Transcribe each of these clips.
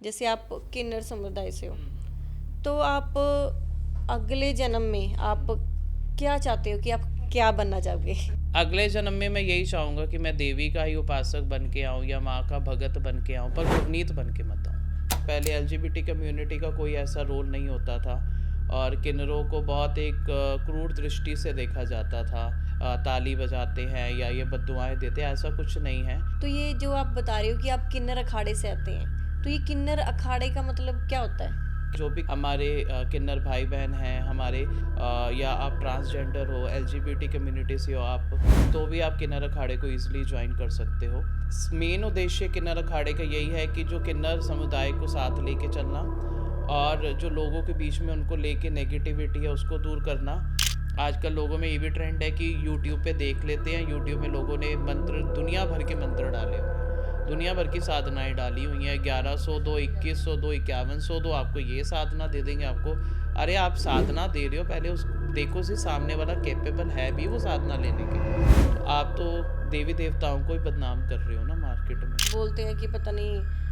जैसे आप किन्नर समुदाय से हो, तो आप अगले जन्म में आप क्या चाहते हो कि आप क्या बनना चाहोगे? अगले जन्म में मैं यही चाहूँगा कि मैं देवी का ही उपासक बन के आऊँ या माँ का भगत बन के आऊँ, पर गुरनीत बन के मत आऊँ। पहले एलजीबीटी कम्युनिटी का कोई ऐसा रोल नहीं होता था और किन्नरों को बहुत एक क्रूर दृष्टि से देखा जाता था। ताली बजाते हैं या ये बद्दुआएं देते हैं, ऐसा कुछ नहीं है। तो ये जो आप बता रहे हो कि आप किन्नर अखाड़े से आते हैं, तो ये किन्नर अखाड़े का मतलब क्या होता है? जो भी हमारे किन्नर भाई बहन हैं हमारे, या आप ट्रांसजेंडर हो, एलजीबीटी कम्युनिटी से हो आप, तो भी आप किन्नर अखाड़े को ईजिली ज्वाइन कर सकते हो। मेन उद्देश्य किन्नर अखाड़े का यही है कि जो किन्नर समुदाय को साथ लेके चलना और जो लोगों के बीच में उनको लेके नेगेटिविटी है उसको दूर करना। आजकल लोगों में ये भी ट्रेंड है कि यूट्यूब पे देख लेते हैं, यूट्यूब में लोगों ने मंत्र, दुनिया भर के मंत्र डाले हुए हैं, दुनिया भर की साधनाएं डाली हुई हैं। 1100 दो, 2100 दो, 5100 दो, आपको ये साधना दे देंगे आपको। अरे आप साधना दे रहे हो, पहले उस देखो से सामने वाला कैपेबल है भी वो साधना लेने के। तो आप तो देवी देवताओं को ही बदनाम कर रहे हो ना मार्केट में। बोलते हैं कि पता नहीं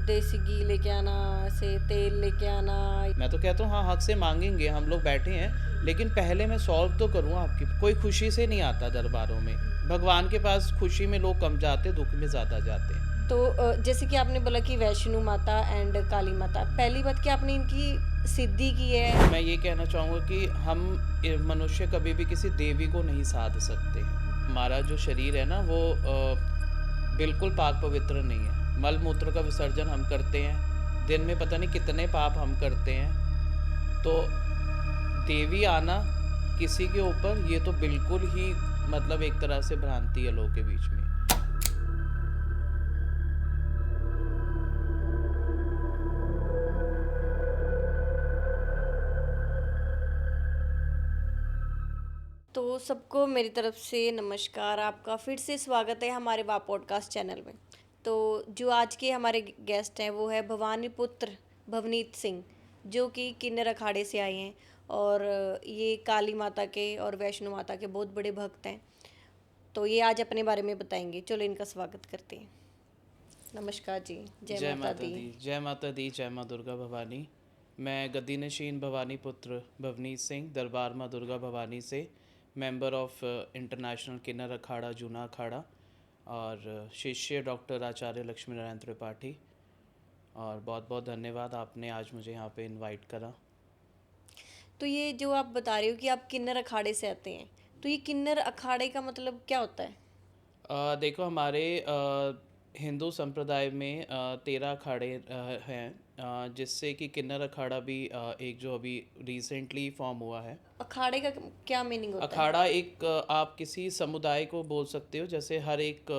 देसी घी लेके आना, ऐसे तेल लेके आना। मैं तो कहता हूँ हाँ, हक से मांगेंगे, हम लोग बैठे हैं, लेकिन पहले मैं सॉल्व तो करूँ आपकी। कोई खुशी से नहीं आता दरबारों में, भगवान के पास खुशी में लोग कम जाते, दुख में ज़्यादा जाते हैं। तो जैसे कि आपने बोला कि वैष्णो माता एंड काली माता, पहली बात कि आपने इनकी सिद्धि की है। मैं ये कहना चाहूँगा कि हम मनुष्य कभी भी किसी देवी को नहीं साध सकते हैं। हमारा जो शरीर है ना वो बिल्कुल पाक पवित्र नहीं है। मल मूत्र का विसर्जन हम करते हैं, दिन में पता नहीं कितने पाप हम करते हैं। तो देवी आना किसी के ऊपर, ये तो बिल्कुल ही मतलब एक तरह से भ्रांति है लोगों के बीच में। तो सबको मेरी तरफ से नमस्कार, आपका फिर से स्वागत है हमारे वा पॉडकास्ट चैनल में। तो जो आज के हमारे गेस्ट हैं वो है भवानी पुत्र भवनीत सिंह, जो कि किन्नर अखाड़े से आए हैं और ये काली माता के और वैष्णो माता के बहुत बड़े भक्त हैं। तो ये आज अपने बारे में बताएंगे। चलो इनका स्वागत करते हैं। नमस्कार जी। जय माता दी। जय माता दी, जय माँ दुर्गा भवानी। मैं गद्दी नशीन भवानी पुत्र भवनीत सिंह, दरबार माँ दुर्गा भवानी से मेंबर ऑफ इंटरनेशनल किन्नर अखाड़ा जूना अखाड़ा और शिष्य डॉक्टर आचार्य लक्ष्मी नारायण त्रिपाठी। और बहुत बहुत धन्यवाद, आपने आज मुझे यहाँ पे इनवाइट करा। तो ये जो आप बता रहे हो कि आप किन्नर अखाड़े से आते हैं, तो ये किन्नर अखाड़े का मतलब क्या होता है? देखो हमारे हिंदू संप्रदाय में 13 अखाड़े हैं, जिससे कि किन्नर अखाड़ा भी एक जो अभी रिसेंटली फॉर्म हुआ है। अखाड़े का क्या मीनिंग होता है? अखाड़ा एक आप किसी समुदाय को बोल सकते हो, जैसे हर एक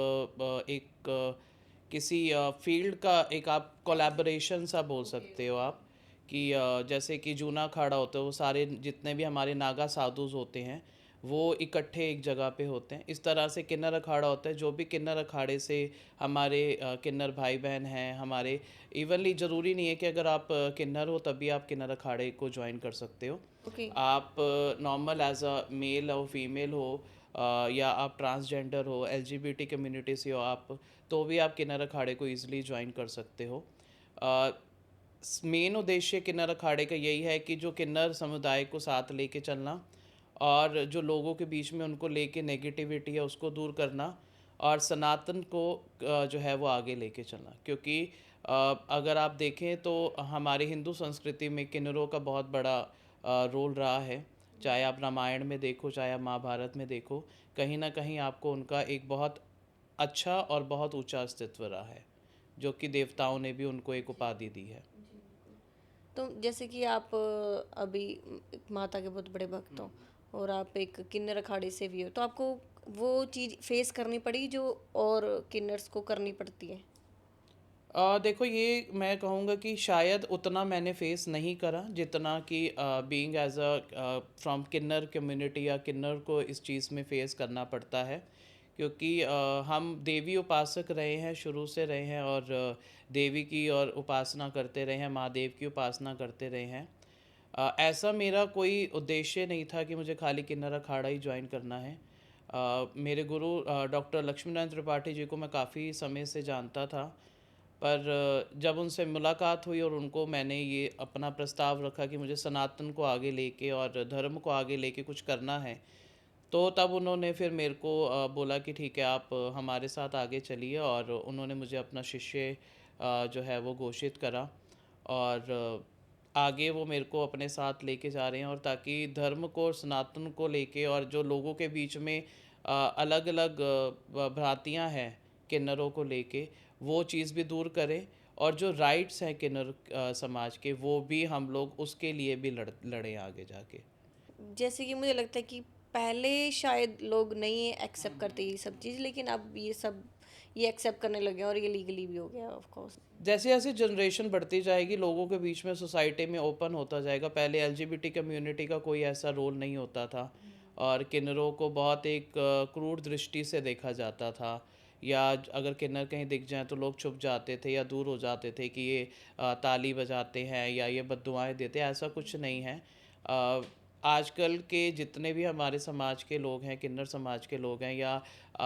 किसी फील्ड का एक आप कोलैबोरेशन सा बोल सकते हो आप। कि जैसे कि जूना अखाड़ा होता है, वो सारे जितने भी हमारे नागा साधुज होते हैं वो इकट्ठे एक जगह पे होते हैं। इस तरह से किन्नर अखाड़ा होता है, जो भी किन्नर अखाड़े से हमारे किन्नर भाई बहन हैं हमारे, इवनली ज़रूरी नहीं है कि अगर आप किन्नर हो तभी आप किन्नर अखाड़े को ज्वाइन कर सकते हो। ओके। आप नॉर्मल एज अ मेल हो, फीमेल हो, या आप ट्रांसजेंडर हो, एलजीबीटी कम्युनिटी से हो आप, तो भी आप किन्नर अखाड़े को ईजिली ज्वाइन कर सकते हो। मेन उद्देश्य किन्नर अखाड़े का यही है कि जो किन्नर समुदाय को साथ लेके चलना और जो लोगों के बीच में उनको लेके नेगेटिविटी है उसको दूर करना और सनातन को जो है वो आगे लेके चलना। क्योंकि अगर आप देखें तो हमारे हिंदू संस्कृति में किन्नरों का बहुत बड़ा रोल रहा है। चाहे आप रामायण में देखो, चाहे आप महाभारत में देखो, कहीं ना कहीं आपको उनका एक बहुत अच्छा और बहुत ऊंचा अस्तित्व रहा है, जो कि देवताओं ने भी उनको एक उपाधि दी है। तो जैसे कि आप अभी माता के बहुत बड़े भक्त हो और आप एक किन्नर अखाड़े से भी हो, तो आपको वो चीज़ फेस करनी पड़ी जो और किन्नर्स को करनी पड़ती है? देखो ये मैं कहूँगा कि शायद उतना मैंने फेस नहीं करा जितना कि बीइंग एज अ फ्रॉम किन्नर कम्युनिटी या किन्नर को इस चीज़ में फेस करना पड़ता है। क्योंकि हम देवी उपासक रहे हैं, शुरू से रहे हैं, और देवी की और उपासना करते रहे हैं, महादेव की उपासना करते रहे हैं। ऐसा मेरा कोई उद्देश्य नहीं था कि मुझे खाली किन्नर अखाड़ा ही ज्वाइन करना है। मेरे गुरु डॉक्टर लक्ष्मी नारायण त्रिपाठी जी को मैं काफ़ी समय से जानता था, पर जब उनसे मुलाकात हुई और उनको मैंने ये अपना प्रस्ताव रखा कि मुझे सनातन को आगे लेके और धर्म को आगे लेके कुछ करना है, तो तब उन्होंने फिर मेरे को बोला कि ठीक है, आप हमारे साथ आगे चलिए, और उन्होंने मुझे अपना शिष्य जो है वो घोषित करा। और आगे वो मेरे को अपने साथ लेके जा रहे हैं, और ताकि धर्म को और सनातन को लेके, और जो लोगों के बीच में अलग अलग भ्रांतियाँ हैं किन्नरों को लेके, वो चीज़ भी दूर करें, और जो राइट्स हैं किन्नर समाज के, वो भी हम लोग उसके लिए भी लड़ें आगे जाके। जैसे कि मुझे लगता है कि पहले शायद लोग नहीं एक्सेप्ट करते ये सब चीज़, लेकिन अब ये एक्सेप्ट करने लगे हैं और ये लीगली भी हो गया ऑफ कोर्स। जैसे जैसे जनरेशन बढ़ती जाएगी, लोगों के बीच में सोसाइटी में ओपन होता जाएगा। पहले एलजीबीटी कम्युनिटी का कोई ऐसा रोल नहीं होता था, और किन्नरों को बहुत एक क्रूर दृष्टि से देखा जाता था, या अगर किन्नर कहीं दिख जाए तो लोग छुप जाते थे या दूर हो जाते थे कि ये ताली बजाते हैं या ये बद्दुआएं देते हैं। ऐसा कुछ नहीं है। अ, आजकल के जितने भी हमारे समाज के लोग हैं, किन्नर समाज के लोग हैं, या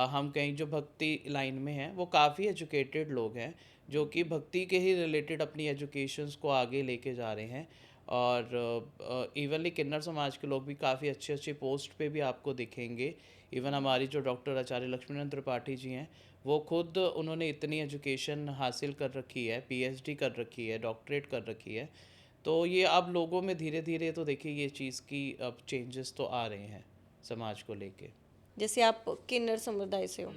हम कहीं जो भक्ति लाइन में हैं, वो काफ़ी एजुकेटेड लोग हैं, जो कि भक्ति के ही रिलेटेड अपनी एजुकेशंस को आगे लेके जा रहे हैं। और इवनली किन्नर समाज के लोग भी काफ़ी अच्छी अच्छी पोस्ट पे भी आपको दिखेंगे। इवन हमारी जो डॉक्टर आचार्य लक्ष्मीनंद त्रिपाठी जी हैं, वो खुद उन्होंने इतनी एजुकेशन हासिल कर रखी है, पीएचडी कर रखी है, डॉक्टरेट कर रखी है। तो ये अब लोगों में धीरे धीरे तो देखिए ये चीज़ की अब चेंजेस तो आ रहे हैं समाज को लेके। जैसे आप किन्नर समुदाय से हो,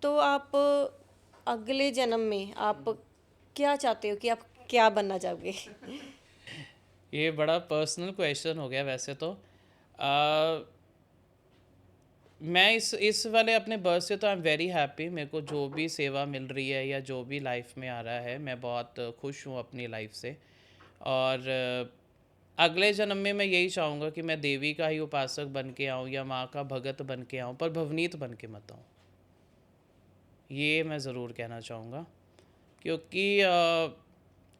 तो आप अगले जन्म में आप क्या चाहते हो कि आप क्या बनना चाहोगे? ये बड़ा पर्सनल क्वेश्चन हो गया वैसे तो। अ, मैं इस वाले अपने बर्थ से तो आई एम वेरी हैप्पी। मेरे को जो भी सेवा मिल रही है या जो भी लाइफ में आ रहा है, मैं बहुत खुश हूँ अपनी लाइफ से। और अगले जन्म में मैं यही चाहूँगा कि मैं देवी का ही उपासक बन के आऊँ या माँ का भगत बन के आऊँ, पर भवनीत बन के मत आऊँ। ये मैं ज़रूर कहना चाहूँगा, क्योंकि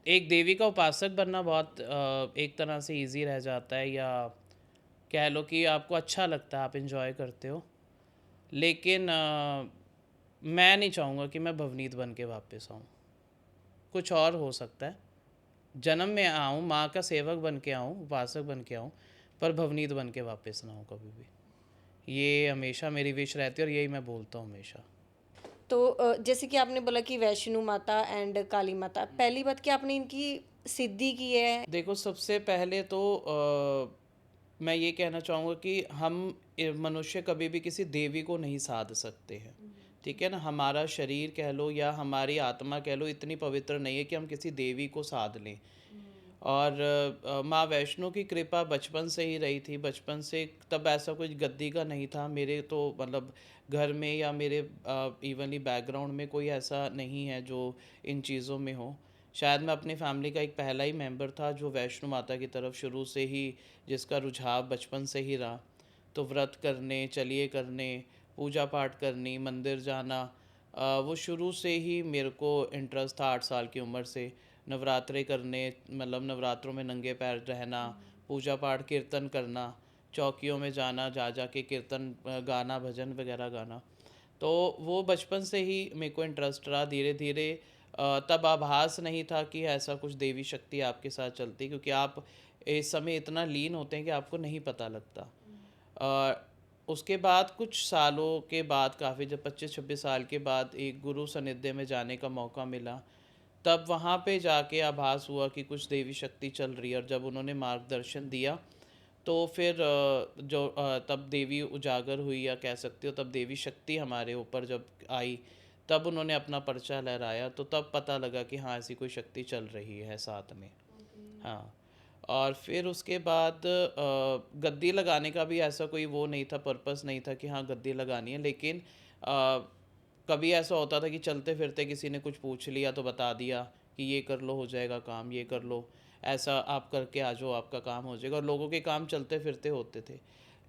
एक देवी का उपासक बनना बहुत एक तरह से इजी रह जाता है, या कह लो कि आपको अच्छा लगता है, आप इंजॉय करते हो। लेकिन मैं नहीं चाहूँगा कि मैं भवनीत बन के वापस आऊँ। कुछ और हो सकता है, जन्म में आऊँ, माँ का सेवक बन के आऊँ, उपासक बन के आऊँ, पर भवनीत बन के वापस ना आऊँ कभी भी। ये हमेशा मेरी विश रहती है, और यही मैं बोलता हूँ हमेशा। तो जैसे कि आपने बोला कि वैष्णो माता एंड काली माता, पहली बात कि आपने इनकी सिद्धि की है। देखो, सबसे पहले तो मैं ये कहना चाहूँगा कि हम मनुष्य कभी भी किसी देवी को नहीं साध सकते हैं। ठीक है ना? हमारा शरीर कह लो या हमारी आत्मा कह लो, इतनी पवित्र नहीं है कि हम किसी देवी को साध लें। और माँ वैष्णो की कृपा बचपन से ही रही थी। बचपन से तब ऐसा कुछ गद्दी का नहीं था मेरे, तो मतलब घर में या मेरे इवनली बैकग्राउंड में कोई ऐसा नहीं है जो इन चीज़ों में हो। शायद मैं अपनी फैमिली का एक पहला ही मेंबर था जो वैष्णो माता की तरफ शुरू से ही, जिसका रुझाव बचपन से ही रहा। तो व्रत करने, चलिए करने, पूजा पाठ करनी, मंदिर जाना, वो शुरू से ही मेरे को इंटरेस्ट था। 8 साल की उम्र से नवरात्रे करने, मतलब नवरात्रों में नंगे पैर रहना, पूजा पाठ कीर्तन करना, चौकियों में जाना, जा जा के कीर्तन गाना, भजन वगैरह गाना। तो वो बचपन से ही मेरे को इंटरेस्ट रहा। धीरे धीरे तब आभास नहीं था कि ऐसा कुछ देवी शक्ति आपके साथ चलती, क्योंकि आप इस समय इतना लीन होते हैं कि आपको नहीं पता लगता। उसके बाद कुछ सालों के बाद, काफ़ी जब 25-26 साल के बाद एक गुरु सानिध्य में जाने का मौका मिला, तब वहाँ पे जाके आभास हुआ कि कुछ देवी शक्ति चल रही है। और जब उन्होंने मार्गदर्शन दिया, तो फिर तब देवी उजागर हुई, या कह सकते हो तब देवी शक्ति हमारे ऊपर जब आई, तब उन्होंने अपना पर्चा लहराया, तो तब पता लगा कि हाँ, ऐसी कोई शक्ति चल रही है साथ में। हाँ। और फिर उसके बाद गद्दी लगाने का भी ऐसा कोई वो नहीं था, पर्पस नहीं था कि हाँ गद्दी लगानी है। लेकिन कभी ऐसा होता था कि चलते फिरते किसी ने कुछ पूछ लिया तो बता दिया कि ये कर लो, हो जाएगा काम, ये कर लो, ऐसा आप करके आ जाओ, आपका काम हो जाएगा। और लोगों के काम चलते फिरते होते थे।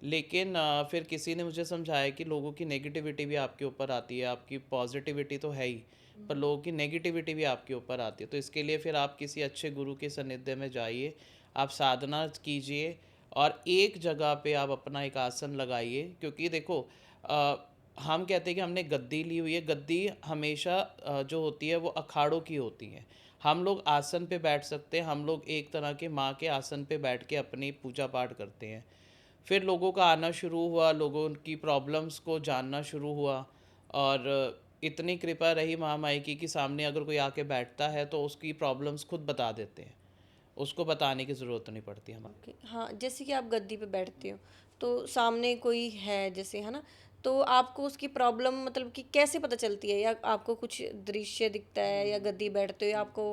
लेकिन फिर किसी ने मुझे समझाया कि लोगों की नेगेटिविटी भी आपके ऊपर आती है, आपकी पॉजिटिविटी तो है ही, पर लोगों की नेगेटिविटी भी आपके ऊपर आती है। तो इसके लिए फिर आप किसी अच्छे गुरु के सानिध्य में जाइए, आप साधना कीजिए, और एक जगह पे आप अपना एक आसन लगाइए। क्योंकि देखो, हम कहते हैं कि हमने गद्दी ली हुई है। गद्दी हमेशा जो होती है वो अखाड़ों की होती है। हम लोग आसन पे बैठ सकते हैं, हम लोग एक तरह के माँ के आसन पे बैठ के अपनी पूजा पाठ करते हैं। फिर लोगों का आना शुरू हुआ, लोगों की प्रॉब्लम्स को जानना शुरू हुआ, और इतनी कृपा रही महामाई की कि सामने अगर कोई आके बैठता है तो उसकी प्रॉब्लम्स खुद बता देते हैं, उसको बताने की ज़रूरत नहीं पड़ती हमें। ओके, हाँ, जैसे कि आप गद्दी पे बैठते हो तो सामने कोई है जैसे, है ना, तो आपको उसकी प्रॉब्लम मतलब कि कैसे पता चलती है, या आपको कुछ दृश्य दिखता है, या गद्दी बैठते हो आपको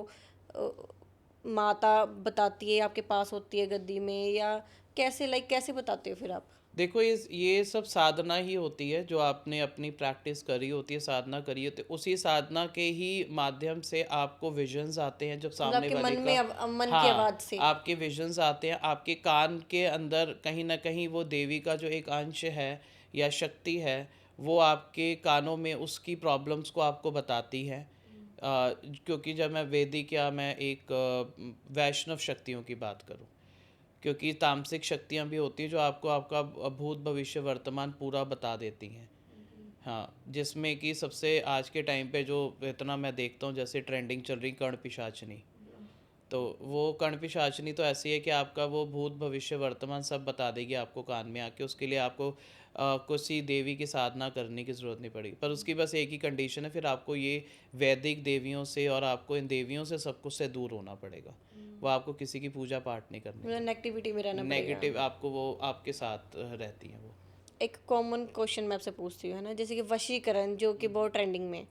माता बताती है, आपके पास होती है गद्दी में, या कैसे, लाइक कैसे बताते हो फिर आप? देखो, ये सब साधना ही होती है, जो आपने अपनी प्रैक्टिस करी होती है, साधना करी होती है, उसी साधना के ही माध्यम से आपको विजन्स आते हैं जब मतलब सामने आपके वाले मन का। में मन की हाँ, आवाज़ से? आपके विजन्स आते हैं, आपके कान के अंदर कहीं ना कहीं वो देवी का जो एक अंश है या शक्ति है, वो आपके कानों में उसकी प्रॉब्लम्स को आपको बताती है। क्योंकि जब मैं वैदिक या मैं एक वैष्णव शक्तियों की बात करूँ, क्योंकि तामसिक शक्तियाँ भी होती हैं जो आपको आपका भूत भविष्य वर्तमान पूरा बता देती हैं। हाँ, जिसमें कि सबसे आज के टाइम पे जो इतना मैं देखता हूँ, जैसे ट्रेंडिंग चल रही कर्ण पिशाचनी, तो वो कर्ण पिशाचनी तो ऐसी है कि आपका वो भूत भविष्य वर्तमान सब बता देगी आपको कान में आके। उसके लिए आपको किसी देवी की साधना करने की ज़रूरत नहीं पड़ेगी, पर उसकी बस एक ही कंडीशन है, फिर आपको ये वैदिक देवियों से और आपको इन देवियों से सब कुछ से दूर होना पड़ेगा। वो आपको किसी की पूजा पाठ नहीं करने मतलब देंगी। नेगेटिविटी में रहना पड़ेगा। नेगेटिव आपको वो आपके साथ रहती हैं वो। एक कॉमन क्वेश्चन मैं आपसे पूछती हूँ, है ना, जैसे कि वशीकरण जो कि बहुत ट्रेंडिंग में,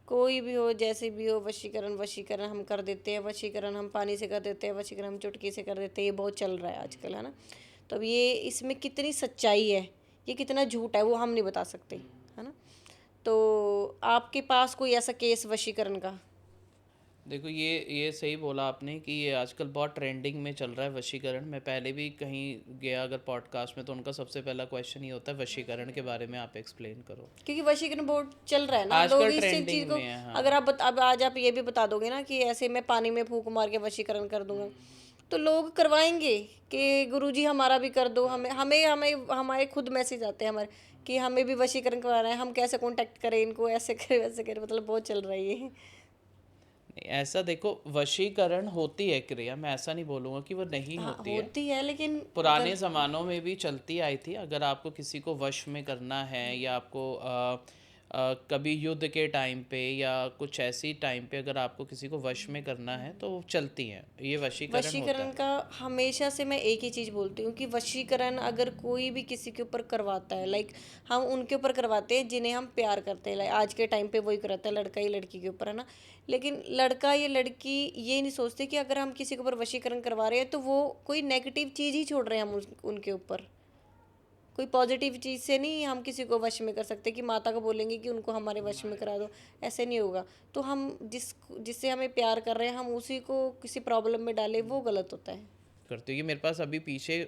कोई भी हो जैसे भी हो, वशीकरण वशीकरण हम कर देते हैं, वशीकरण हम पानी से कर देते हैं, वशीकरण हम चुटकी से कर देते हैं, ये बहुत चल रहा है आजकल, है ना। तो अब ये इसमें कितनी सच्चाई है, ये कितना झूठ है, वो हम नहीं बता सकते, है ना। तो आपके पास कोई ऐसा केस वशीकरण का? देखो, ये सही बोला आपने कि ये आजकल बहुत ट्रेंडिंग में चल रहा है वशीकरण। मैं पहले भी कहीं गया अगर पॉडकास्ट में, तो उनका सबसे पहला क्वेश्चन ही होता है वशीकरण के बारे में आप एक्सप्लेन करो। क्योंकि वशीकरण बहुत चल रहा है ना, लोग आजकल इस चीज़ ट्रेंडिंग को, में है, हाँ। अगर अब आज आप ये भी बता दोगे ना कि ऐसे मैं पानी में फूंक मार के वशीकरण कर दूंगा, तो लोग करवाएंगे कि गुरुजी हमारा भी कर दो, हमें हमें हमें हमारे खुद मैसेज आते हैं हमारे कि हमें भी वशीकरण करवाना है, हम कैसे कांटेक्ट करें इनको, ऐसे करें वैसे करें, मतलब बहुत चल रहा है ये। नहीं, ऐसा देखो, वशीकरण होती है क्रिया, मैं ऐसा नहीं बोलूँगा कि वो नहीं हाँ, होती है। होती है, लेकिन पुराने ज़मानों में भी चलती आई थी। अगर आपको किसी को वश में करना है, या आपको कभी युद्ध के टाइम पे या कुछ ऐसी टाइम पे अगर आपको किसी को वश में करना है, तो वो चलती हैं, ये वशीकरण होता वशीकरण है। का हमेशा से मैं एक ही चीज़ बोलती हूँ कि वशीकरण अगर कोई भी किसी के ऊपर करवाता है, लाइक हम उनके ऊपर करवाते हैं जिन्हें हम प्यार करते हैं, लाइक आज के टाइम पे वही कराता है, लड़का ही लड़की के ऊपर, है ना। लेकिन लड़का या लड़की ये नहीं सोचते कि अगर हम किसी के ऊपर वशीकरण करवा रहे हैं तो वो कोई नेगेटिव चीज़ ही छोड़ रहे हैं हम उनके ऊपर, कोई पॉजिटिव चीज़ से नहीं हम किसी को वश में कर सकते कि माता को बोलेंगे कि उनको हमारे वश में करा दो, ऐसे नहीं होगा। तो हम जिससे हमें प्यार कर रहे हैं हम उसी को किसी प्रॉब्लम में डालें, वो गलत होता है। करते हो। ये मेरे पास अभी पीछे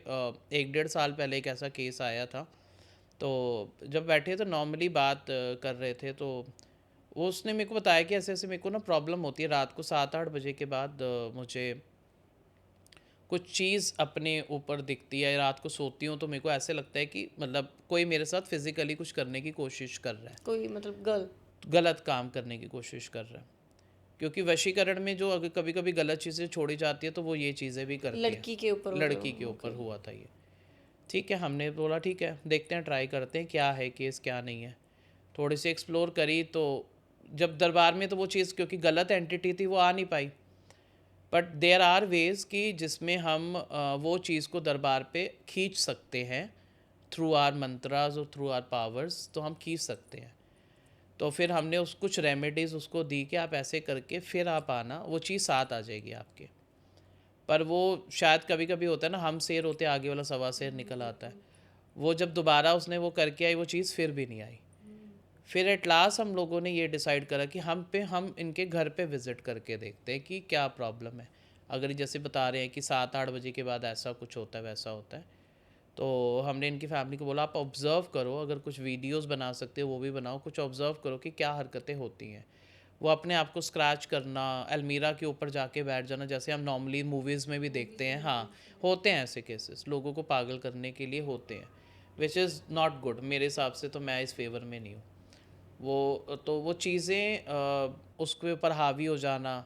1 डेढ़ साल पहले एक ऐसा केस आया था। तो जब बैठे तो नॉर्मली बात कर रहे थे, तो वो उसने मेरे को बताया कि ऐसे ऐसे मेरे को ना प्रॉब्लम होती है रात को 7-8 बजे के बाद, मुझे कुछ चीज़ अपने ऊपर दिखती है। रात को सोती हूँ तो मेरे को ऐसे लगता है कि मतलब कोई मेरे साथ फिजिकली कुछ करने की कोशिश कर रहा है, कोई मतलब गर्ल? गलत काम करने की कोशिश कर रहा है। क्योंकि वशीकरण में जो अगर कभी कभी गलत चीज़ें छोड़ी जाती है तो वो ये चीज़ें भी करती है। लड़की के ऊपर हो रहे लड़की के हो? ऊपर ओके। हुआ था ये। ठीक है, हमने बोला ठीक है, देखते हैं, ट्राई करते हैं क्या है केस क्या नहीं है। थोड़ी सी एक्सप्लोर करी, तो जब दरबार में तो वो चीज़ क्योंकि गलत एंटिटी थी वो आ नहीं पाई। बट देयर आर वेज कि जिसमें हम वो चीज़ को दरबार पे खींच सकते हैं, थ्रू आर मंत्रास और थ्रू आर पावर्स, तो हम खींच सकते हैं। तो फिर हमने उस कुछ रेमेडीज़ उसको दी कि आप ऐसे करके फिर आप आना, वो चीज़ साथ आ जाएगी आपके। पर वो शायद कभी कभी होता है ना, हम शेर होते आगे वाला सवा शेर निकल आता है। वो जब दोबारा उसने वो करके आई, वो चीज़ फिर भी नहीं आई। फिर एट लास्ट हम लोगों ने ये डिसाइड करा कि हम इनके घर पे विज़िट करके देखते हैं कि क्या प्रॉब्लम है। अगर जैसे बता रहे हैं कि 7-8 बजे के बाद ऐसा कुछ होता है वैसा होता है, तो हमने इनकी फैमिली को बोला आप ऑब्ज़र्व करो, अगर कुछ वीडियोस बना सकते हो वो भी बनाओ, कुछ ऑब्ज़र्व करो कि क्या हरकतें होती हैं। वो अपने आप को स्क्रैच करना, अलमीरा के ऊपर जाके बैठ जाना, जैसे हम नॉर्मली मूवीज़ में भी देखते हैं। हाँ, होते हैं ऐसे केसेस, लोगों को पागल करने के लिए होते हैं। विच इज़ नॉट गुड मेरे हिसाब से, तो मैं इस फेवर में नहीं हूँ। वो चीज़ें उसके ऊपर हावी हो जाना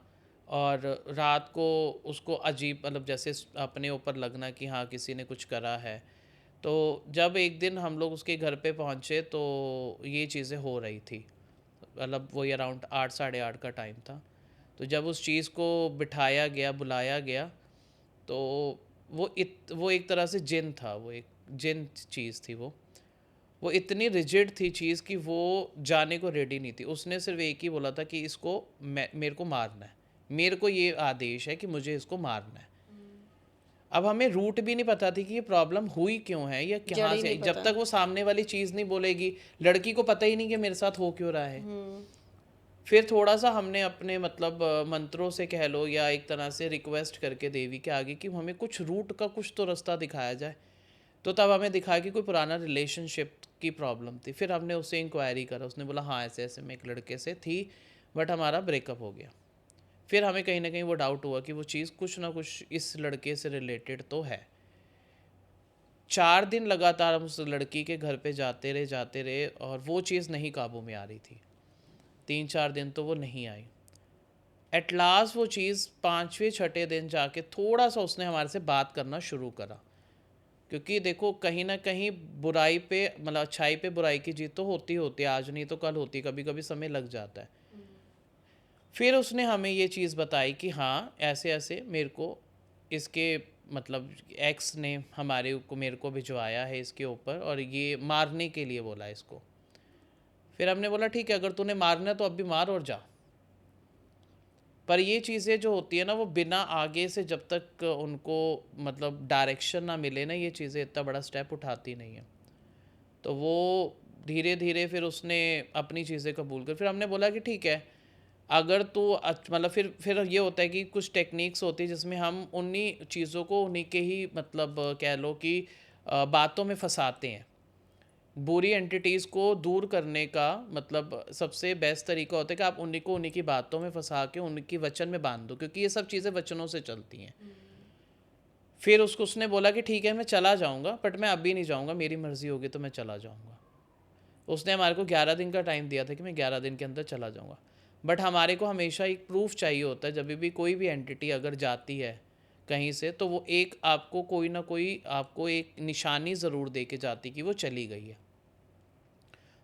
और रात को उसको अजीब मतलब जैसे अपने ऊपर लगना कि हाँ किसी ने कुछ करा है। तो जब एक दिन हम लोग उसके घर पे पहुँचे तो ये चीज़ें हो रही थी, मतलब वही अराउंड 8 साढ़े 8 का टाइम था। तो जब उस चीज़ को बिठाया गया, बुलाया गया, तो वो एक तरह से जिन था, वो एक जिन चीज़ थी। वो इतनी रिजिड थी चीज़ कि वो जाने को रेडी नहीं थी। उसने सिर्फ एक ही बोला था कि इसको मेरे को मारना है, मेरे को ये आदेश है कि मुझे इसको मारना है। अब हमें रूट भी नहीं पता थी कि ये प्रॉब्लम हुई क्यों है या जड़ कहाँ ही से नहीं आई। जब पता। तक वो सामने वाली चीज़ नहीं बोलेगी, लड़की को पता ही नहीं कि मेरे साथ हो क्यों रहा है। फिर थोड़ा सा हमने अपने मतलब मंत्रों से कह लो या एक तरह से रिक्वेस्ट करके देवी के आगे कि हमें कुछ रूट का कुछ तो रास्ता दिखाया जाए। तो तब हमें दिखाया कि कोई पुराना रिलेशनशिप की प्रॉब्लम थी। फिर हमने उससे इंक्वायरी करा, उसने बोला हाँ ऐसे ऐसे मैं एक लड़के से थी बट हमारा ब्रेकअप हो गया। फिर हमें कहीं ना कहीं वो डाउट हुआ कि वो चीज़ कुछ ना कुछ इस लड़के से रिलेटेड तो है। 4 दिन लगातार हम उस लड़की के घर पे जाते रहे और वो चीज़ नहीं काबू में आ रही थी। 3-4 दिन तो वो नहीं आई। एट लास्ट वो चीज़ 5वें छठे दिन जाके थोड़ा सा उसने हमारे से बात करना शुरू करा। क्योंकि देखो कहीं ना कहीं बुराई पे मतलब अच्छाई पे बुराई की जीत तो होती होती है, आज नहीं तो कल होती, कभी कभी समय लग जाता है। फिर उसने हमें ये चीज़ बताई कि हाँ ऐसे ऐसे मेरे को इसके मतलब एक्स ने हमारे को मेरे को भिजवाया है इसके ऊपर और ये मारने के लिए बोला है इसको। फिर हमने बोला ठीक है अगर तूने मारना है तो अब भी मार और जा। पर ये चीज़ें जो होती है ना वो बिना आगे से जब तक उनको मतलब डायरेक्शन ना मिले ना, ये चीज़ें इतना बड़ा स्टेप उठाती नहीं है। तो वो धीरे धीरे फिर उसने अपनी चीज़ें कबूल कर। फिर हमने बोला कि ठीक है अगर तू मतलब फिर ये होता है कि कुछ टेक्निक्स होती है जिसमें हम उन्हीं चीज़ों को उन्हीं के ही मतलब कह लो कि बातों में फंसाते हैं। बुरी एंटिटीज़ को दूर करने का मतलब सबसे बेस्ट तरीका होता है कि आप उन्हीं को उन्हीं की बातों में फंसा के उनकी वचन में बांध दो, क्योंकि ये सब चीज़ें वचनों से चलती हैं। फिर उसने बोला कि ठीक है मैं चला जाऊंगा बट मैं अभी नहीं जाऊंगा, मेरी मर्ज़ी होगी तो मैं चला जाऊंगा। उसने हमारे को 11 दिन का टाइम दिया था कि मैं 11 दिन के अंदर चला जाऊंगा। बट हमारे को हमेशा एक प्रूफ चाहिए होता है, जब भी कोई भी एंटिटी अगर जाती है कहीं से तो वो एक आपको कोई ना कोई आपको एक निशानी ज़रूर दे के जाती कि वो चली गई है।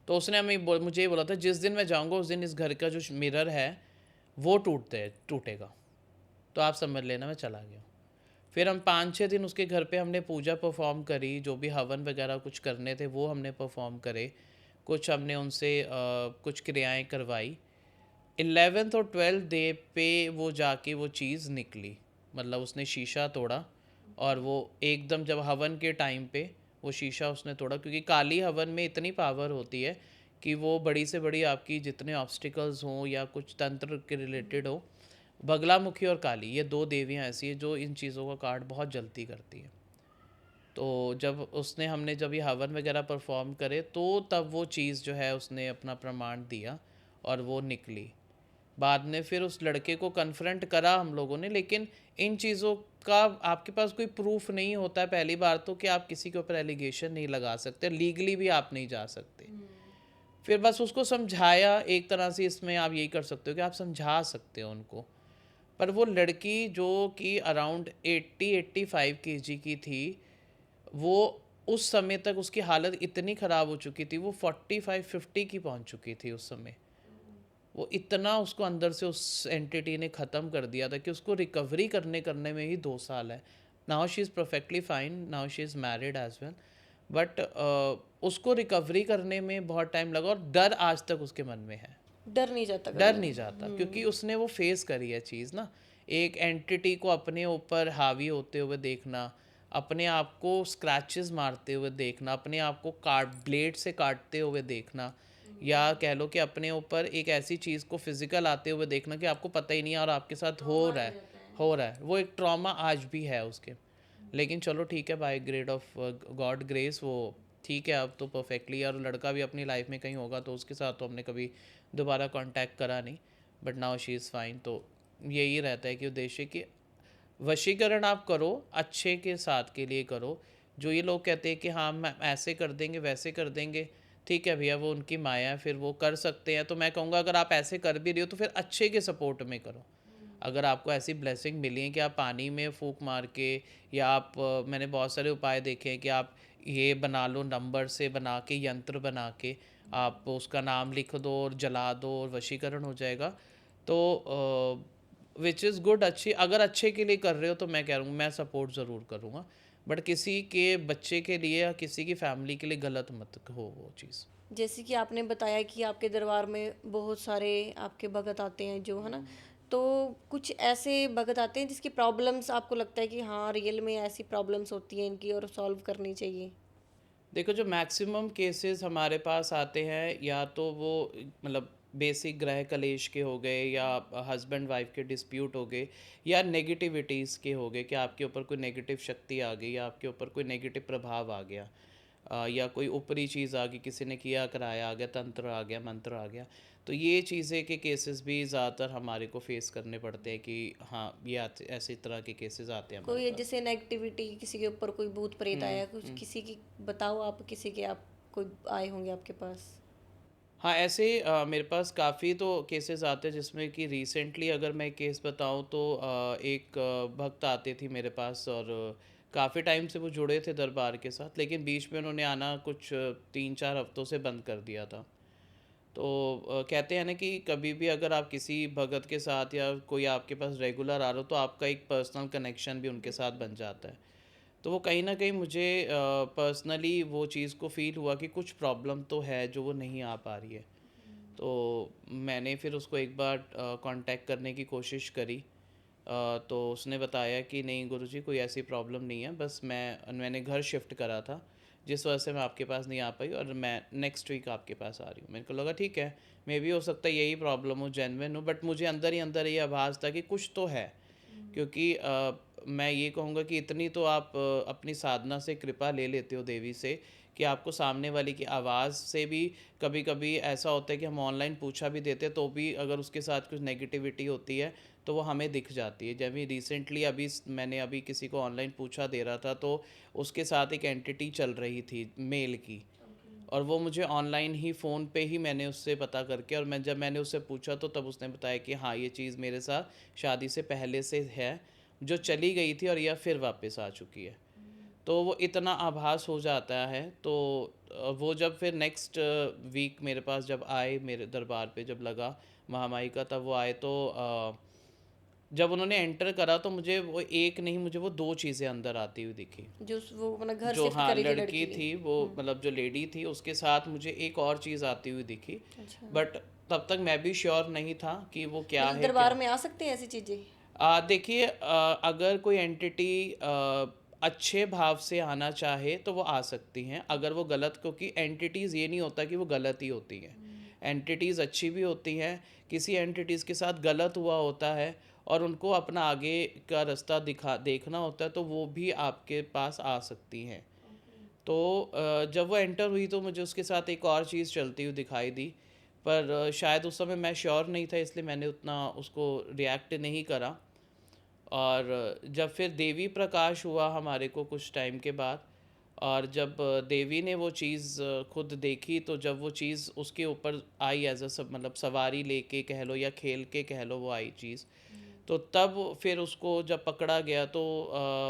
तो उसने मुझे ये बोला था जिस दिन मैं जाऊंगा उस दिन इस घर का जो मिरर है वो टूटेगा, तो आप समझ लेना मैं चला गया। फिर हम 5-6 दिन उसके घर पे हमने पूजा परफॉर्म करी, जो भी हवन वगैरह कुछ करने थे वो हमने परफॉर्म करे, कुछ हमने उनसे कुछ क्रियाएं करवाई। 11th और 12th डे पे वो जाके वो चीज़ निकली, मतलब उसने शीशा तोड़ा और वो एकदम जब हवन के टाइम पे वो शीशा उसने तोड़ा, क्योंकि काली हवन में इतनी पावर होती है कि वो बड़ी से बड़ी आपकी जितने ऑब्स्टिकल्स हों या कुछ तंत्र के रिलेटेड हो, बगलामुखी और काली ये 2 देवियाँ ऐसी हैं जो इन चीज़ों का कार्ड बहुत जल्दी करती है। तो हमने जब ये हवन वगैरह परफॉर्म करे तो तब वो चीज़ जो है उसने अपना प्रमाण दिया और वो निकली। बाद में फिर उस लड़के को कन्फ्रंट करा हम लोगों ने, लेकिन इन चीज़ों का आपके पास कोई प्रूफ नहीं होता है पहली बार तो, कि आप किसी के ऊपर एलिगेशन नहीं लगा सकते, लीगली भी आप नहीं जा सकते। फिर बस उसको समझाया एक तरह से, इसमें आप यही कर सकते हो कि आप समझा सकते हो उनको। पर वो लड़की जो कि अराउंड 80-85 केजी की थी, वो उस समय तक उसकी हालत इतनी ख़राब हो चुकी थी, वो 45-50 की पहुंच चुकी थी उस समय। वो इतना उसको अंदर से उस एंटिटी ने ख़त्म कर दिया था कि उसको रिकवरी करने में ही 2 साल है। Now she is perfectly fine, now she is married as well, but उसको रिकवरी करने में बहुत टाइम लगा और डर आज तक उसके मन में है। डर नहीं जाता डर कभी। नहीं जाता क्योंकि उसने वो फेस करी है चीज़ ना, एक एंटिटी को अपने ऊपर हावी होते हुए देखना, अपने आप को स्क्रैचेस मारते हुए देखना, अपने आप को ब्लेड से काटते हुए देखना, या कह लो कि अपने ऊपर एक ऐसी चीज़ को फिजिकल आते हुए देखना कि आपको पता ही नहीं है और आपके साथ हो रहा है। वो एक ट्रॉमा आज भी है उसके। लेकिन चलो ठीक है, by grade of God grace वो ठीक है अब तो परफेक्टली, और लड़का भी अपनी लाइफ में कहीं होगा तो उसके साथ तो हमने कभी दोबारा कांटेक्ट करा नहीं, but now she is fine. तो यही रहता है कि उद्देश्य कि वशीकरण आप करो अच्छे के साथ के लिए करो, जो ये लोग कहते हैं कि हाँ हम ऐसे कर देंगे वैसे कर देंगे, ठीक है भैया, वो उनकी माया है, फिर वो कर सकते हैं। तो मैं कहूँगा अगर आप ऐसे कर भी रहे हो तो फिर अच्छे के सपोर्ट में करो। अगर आपको ऐसी ब्लेसिंग मिली है कि आप पानी में फूंक मार के, या आप मैंने बहुत सारे उपाय देखे हैं कि आप ये बना लो, नंबर से बना के, यंत्र बना के आप उसका नाम लिख दो और जला दो और वशीकरण हो जाएगा। तो विच इज़ गुड, अच्छी, अगर अच्छे के लिए कर रहे हो तो मैं कह रहा हूँ मैं सपोर्ट ज़रूर करूँगा। बट किसी के बच्चे के लिए या किसी की फैमिली के लिए गलत मत हो वो चीज़। जैसे कि आपने बताया कि आपके दरबार में बहुत सारे आपके भगत आते हैं जो है ना, तो कुछ ऐसे भगत आते हैं जिसकी प्रॉब्लम्स आपको लगता है कि हाँ रियल में ऐसी प्रॉब्लम्स होती हैं इनकी और सॉल्व करनी चाहिए। देखो, जो मैक्सिमम केसेस हमारे पास आते हैं या तो वो मतलब बेसिक ग्रह कलेश के हो गए, या हस्बैंड वाइफ के डिस्प्यूट हो गए, या नेगेटिविटीज़ के हो गए कि आपके ऊपर कोई नेगेटिव शक्ति आ गई, या आपके ऊपर कोई नेगेटिव प्रभाव आ गया, या कोई ऊपरी चीज़ आ गई, किसी ने किया कराया आ गया, तंत्र आ गया, मंत्र आ गया। तो ये चीज़ें के केसेस भी ज़्यादातर हमारे को फेस करने पड़ते हैं कि हाँ ये ऐसी तरह के केसेस आते हैं हमारे कोई पास। जैसे नेगेटिविटी किसी के ऊपर कोई भूत प्रेत आया कुछ किसी की, बताओ आप किसी के, आप कोई आए होंगे आपके पास। हाँ, ऐसे मेरे पास काफ़ी तो केसेस आते हैं जिसमें कि रिसेंटली अगर मैं केस बताऊँ तो एक भक्त आते थे मेरे पास, और काफ़ी टाइम से वो जुड़े थे दरबार के साथ, लेकिन बीच में उन्होंने आना कुछ 3-4 हफ्तों से बंद कर दिया था। तो कहते हैं ना कि कभी भी अगर आप किसी भगत के साथ या कोई आपके पास रेगुलर आ रहा हो तो आपका एक पर्सनल कनेक्शन भी उनके साथ बन जाता है। तो वो कहीं न कहीं मुझे पर्सनली वो चीज़ को फ़ील हुआ कि कुछ प्रॉब्लम तो है जो वो नहीं आ पा रही है। तो मैंने फिर उसको एक बार कांटेक्ट करने की कोशिश करी। तो उसने बताया कि नहीं गुरुजी, कोई ऐसी प्रॉब्लम नहीं है, बस मैंने घर शिफ्ट करा था, जिस वजह से मैं आपके पास नहीं आ पाई, और मैं नेक्स्ट वीक आपके पास आ रही हूँ। मेरे को लगा ठीक है, मे बी हो सकता है यही प्रॉब्लम हो, जेन्युइन हो, बट मुझे अंदर ही अंदर ये आभास था कि कुछ तो है। क्योंकि मैं ये कहूँगा कि इतनी तो आप अपनी साधना से कृपा ले लेते हो देवी से, कि आपको सामने वाले की आवाज़ से भी कभी कभी ऐसा होता है कि हम ऑनलाइन पूछा भी देते हैं तो भी अगर उसके साथ कुछ नेगेटिविटी होती है तो वो हमें दिख जाती है। जब भी रिसेंटली मैंने अभी किसी को ऑनलाइन पूछा दे रहा था तो उसके साथ एक एंटिटी चल रही थी मेल की, और वो मुझे ऑनलाइन ही फ़ोन पे ही मैंने उससे पता करके, और जब मैंने उससे पूछा तो तब उसने बताया कि हाँ ये चीज़ मेरे साथ शादी से पहले से है, जो चली गई थी और यह फिर वापस आ चुकी है। तो वो इतना आभास हो जाता है। तो वो जब फिर नेक्स्ट वीक मेरे पास जब आए, मेरे दरबार पे जब लगा महामाई का, तब वो आए तो जब उन्होंने एंटर करा तो मुझे वो एक नहीं, मुझे वो 2 चीज़ें अंदर आती हुई दिखी। जो वो अपना घर जो शिफ्ट हाँ, करी थी लड़की लड़की। थी वो, मतलब जो लेडी थी उसके साथ मुझे एक और चीज़ आती हुई दिखी। अच्छा, बट तब तक मैं भी श्योर नहीं था कि वो क्या मतलब है दरबार क्या। में आ सकते हैं ऐसी चीजें। देखिए, अगर कोई एंटिटी अच्छे भाव से आना चाहे तो वो आ सकती हैं, अगर वो गलत, क्योंकि एंटिटीज़ ये नहीं होता कि वो गलत ही होती हैं, एंटिटीज़ अच्छी भी होती हैं। किसी एंटिटीज़ के साथ गलत हुआ होता है और उनको अपना आगे का रास्ता देखना होता है, तो वो भी आपके पास आ सकती हैं। तो जब वो एंटर हुई तो मुझे उसके साथ एक और चीज़ चलती हुई दिखाई दी, पर शायद उस समय मैं श्योर नहीं था इसलिए मैंने उतना उसको रिएक्ट नहीं करा। और जब फिर देवी प्रकाश हुआ हमारे को कुछ टाइम के बाद, और जब देवी ने वो चीज़ खुद देखी, तो जब वो चीज़ उसके ऊपर आई एज अ सब, मतलब सवारी लेके कह लो या खेल के कह लो, वो आई चीज़, तो तब फिर उसको जब पकड़ा गया तो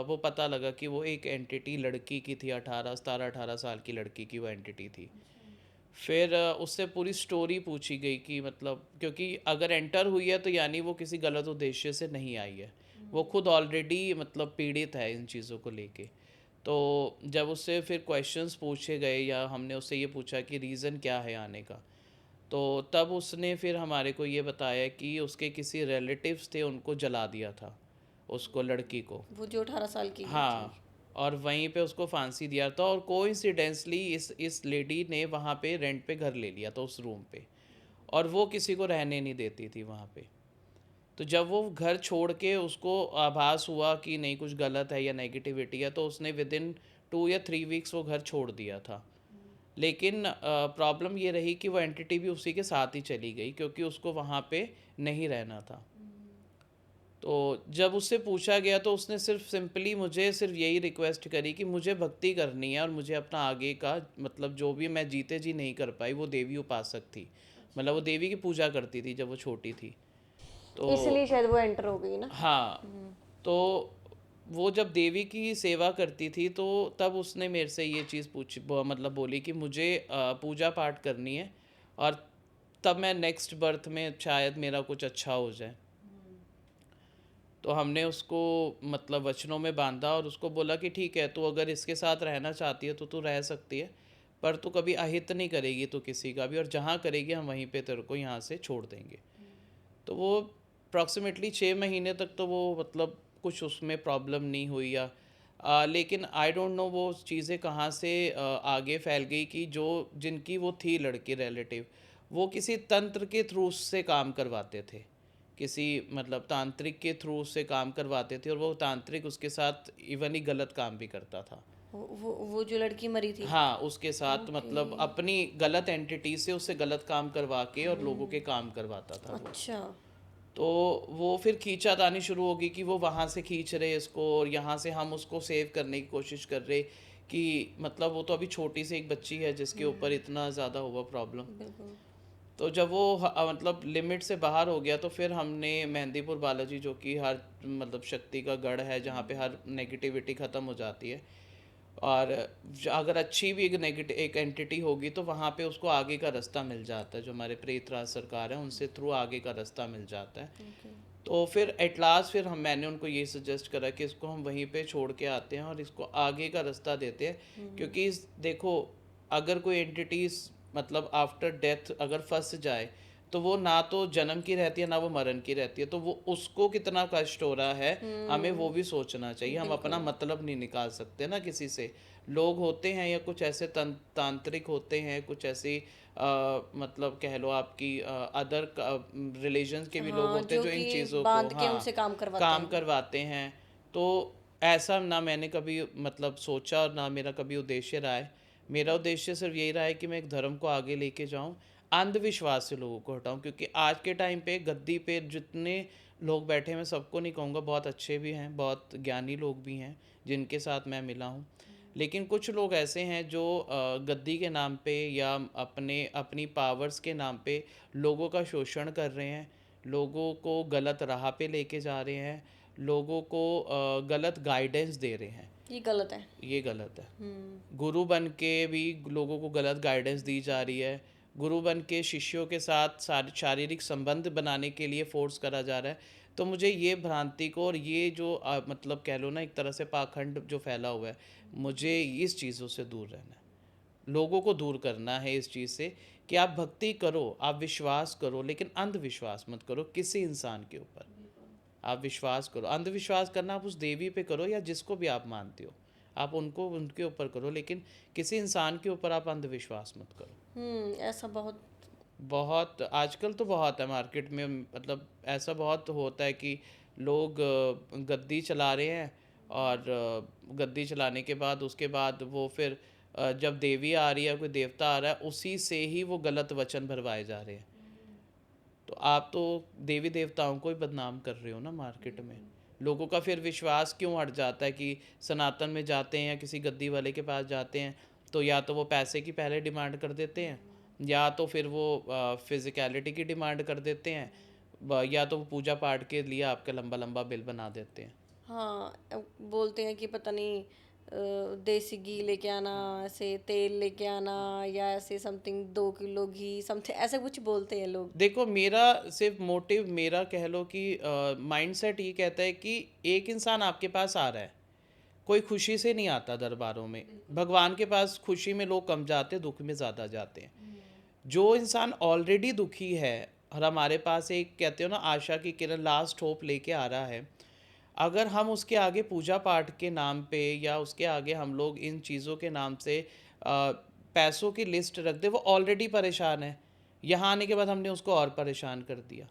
वो पता लगा कि वो एक एंटिटी लड़की की थी, 17-18 साल की लड़की की वो एंटिटी थी। फिर उससे पूरी स्टोरी पूछी गई कि मतलब, क्योंकि अगर एंटर हुई है तो यानी वो किसी गलत उद्देश्य से नहीं आई है, वो खुद ऑलरेडी मतलब पीड़ित है इन चीज़ों को लेके। तो जब उससे फिर क्वेश्चंस पूछे गए या हमने उससे ये पूछा कि रीज़न क्या है आने का, तो तब उसने फिर हमारे को ये बताया कि उसके किसी रिलेटिव्स थे, उनको जला दिया था उसको, लड़की को। वो जो 18 साल की थी। हाँ, और वहीं पे उसको फांसी दिया था, और कोइंसिडेंसली इस लेडी ने वहाँ पे रेंट पे घर ले लिया था उस रूम पे, और वो किसी को रहने नहीं देती थी वहाँ पे। तो जब वो घर छोड़ के उसको आभास हुआ कि नहीं कुछ गलत है या नेगेटिविटी है, तो उसने विद इन 2 या 3 वीक्स वो घर छोड़ दिया था। लेकिन प्रॉब्लम ये रही कि वो एंटिटी भी उसी के साथ ही चली गई, क्योंकि उसको वहाँ पे नहीं रहना था। तो जब उससे पूछा गया तो उसने सिर्फ सिंपली मुझे सिर्फ यही रिक्वेस्ट करी कि मुझे भक्ति करनी है और मुझे अपना आगे का मतलब जो भी मैं जीते जी नहीं कर पाई, वो देवी उपासक थी, मतलब वो देवी की पूजा करती थी जब वो छोटी थी। तो इसलिए शायद वो एंटर हो गई ना। हाँ, तो वो जब देवी की सेवा करती थी तो तब उसने मेरे से ये चीज़ पूछी, मतलब बोली कि मुझे पूजा पाठ करनी है और तब मैं नेक्स्ट बर्थ में शायद मेरा कुछ अच्छा हो जाए। तो हमने उसको मतलब वचनों में बांधा और उसको बोला कि ठीक है, तू अगर इसके साथ रहना चाहती है तो तू रह सकती है, पर तू कभी अहित नहीं करेगी तो किसी का भी, और जहाँ करेगी हम वहीं पे तेरे को यहाँ से छोड़ देंगे। तो वो अप्रॉक्सीमेटली 6 महीने तक तो वो मतलब कुछ उसमें प्रॉब्लम नहीं हुई या लेकिन आई डोंट नो वो चीज़ें कहाँ से आगे फैल गई कि जो जिनकी वो थी लड़की रिलेटिव, वो किसी तंत्र के थ्रू से काम करवाते थे, किसी मतलब तांत्रिक के थ्रू से काम करवाते थे, और वो तांत्रिक उसके साथ इवन ही गलत काम भी करता था। वो जो लड़की मरी थी। हाँ, उसके साथ मतलब अपनी गलत एंटिटी से उससे गलत काम करवा के और लोगों के काम करवाता था वो। अच्छा। तो वो फिर खींचातानी शुरू होगी कि वो वहाँ से खींच रहे इसको और यहाँ से हम उसको सेव करने की कोशिश कर रहे, कि मतलब वो तो अभी छोटी सी एक बच्ची है जिसके ऊपर इतना ज़्यादा हुआ प्रॉब्लम। बिल्कुल। तो जब वो मतलब लिमिट से बाहर हो गया तो फिर हमने मेहंदीपुर बालाजी, जो कि हर मतलब शक्ति का गढ़ है जहाँ पे हर नेगेटिविटी ख़त्म हो जाती है, और अगर अच्छी भी एक नेगेटिव एक एंटिटी होगी तो वहाँ पे उसको आगे का रास्ता मिल जाता है, जो हमारे प्रेतराज सरकार है उनसे थ्रू आगे का रास्ता मिल जाता है। तो फिर एट लास्ट फिर मैंने उनको ये सजेस्ट करा कि इसको हम वहीं पे छोड़ के आते हैं और इसको आगे का रास्ता देते हैं, क्योंकि देखो, अगर कोई एंटिटीज मतलब आफ्टर डेथ अगर फंस जाए तो वो ना तो जन्म की रहती है ना वो मरण की रहती है, तो वो उसको कितना कष्ट हो रहा है हमें वो भी सोचना चाहिए। हम अपना मतलब नहीं निकाल सकते ना किसी से। लोग होते हैं या कुछ ऐसे तांत्रिक होते हैं, कुछ ऐसी मतलब कह लो आपकी अदर रिलीजन के भी लोग हाँ, होते हैं जो जो इन कि चीज़ों को बांध के हाँ उनसे काम करवाते काम हैं। करवाते हैं। तो ऐसा ना मैंने कभी मतलब सोचा और ना मेरा कभी उद्देश्य रहा है। मेरा उद्देश्य सिर्फ यही रहा है कि मैं एक धर्म को आगे लेके जाऊं, अंधविश्वास से लोगों को हटाऊं, क्योंकि आज के टाइम पे गद्दी पे जितने लोग बैठे हैं, मैं सबको नहीं कहूँगा, बहुत अच्छे भी हैं, बहुत ज्ञानी लोग भी हैं जिनके साथ मैं मिला हूँ, लेकिन कुछ लोग ऐसे हैं जो गद्दी के नाम पे या अपनी पावर्स के नाम पे लोगों का शोषण कर रहे हैं, लोगों को गलत राह पे लेके जा रहे हैं, लोगों को गलत गाइडेंस दे रहे हैं। ये गलत है। ये गलत है। गुरु बन के भी लोगों को गलत गाइडेंस दी जा रही है, गुरु बन के शिष्यों के साथ शारीरिक संबंध बनाने के लिए फोर्स करा जा रहा है। तो मुझे ये भ्रांति को और ये जो मतलब कह लो ना एक तरह से पाखंड जो फैला हुआ है, मुझे इस चीज़ों से दूर रहना है, लोगों को दूर करना है इस चीज़ से कि आप भक्ति करो, आप विश्वास करो, लेकिन अंधविश्वास मत करो किसी इंसान के ऊपर। आप विश्वास करो, अंधविश्वास करना आप उस देवी पे करो या जिसको भी आप मानते हो, आप उनको उनके ऊपर करो, लेकिन किसी इंसान के ऊपर आप अंधविश्वास मत करो। ऐसा बहुत। बहुत आजकल तो बहुत है मार्केट में, मतलब ऐसा बहुत होता है कि लोग गद्दी चला रहे हैं और गद्दी चलाने के बाद उसके बाद वो फिर जब देवी आ रही है, कोई देवता आ रहा है, उसी से ही वो गलत वचन भरवाए जा रहे हैं। तो आप तो देवी देवताओं को ही बदनाम कर रहे हो ना मार्केट में। लोगों का फिर विश्वास क्यों हट जाता है कि सनातन में जाते हैं या किसी गद्दी वाले के पास जाते हैं तो या तो वो पैसे की पहले डिमांड कर देते हैं, या तो फिर वो फिज़िकैलिटी की डिमांड कर देते हैं, या तो वो पूजा पाठ के लिए आपका लंबा लंबा बिल बना देते हैं। हाँ, बोलते हैं कि पता नहीं देसी घी लेके आना, ऐसे तेल लेके आना, या ऐसे समथिंग 2 किलो घी समथिंग ऐसे कुछ बोलते हैं लोग। देखो, मेरा सिर्फ मोटिव, मेरा कह लो कि माइंडसेट ये कहता है कि एक इंसान आपके पास आ रहा है, कोई खुशी से नहीं आता दरबारों में। भगवान के पास खुशी में लोग कम जाते, दुख में ज़्यादा जाते हैं। जो इंसान ऑलरेडी दुखी है और हमारे पास एक कहते हो ना आशा की किरण, लास्ट होप लेके आ रहा है, अगर हम उसके आगे पूजा पाठ के नाम पे या उसके आगे हम लोग इन चीज़ों के नाम से पैसों की लिस्ट रख दे, वो ऑलरेडी परेशान है, यहाँ आने के बाद हमने उसको और परेशान कर दिया।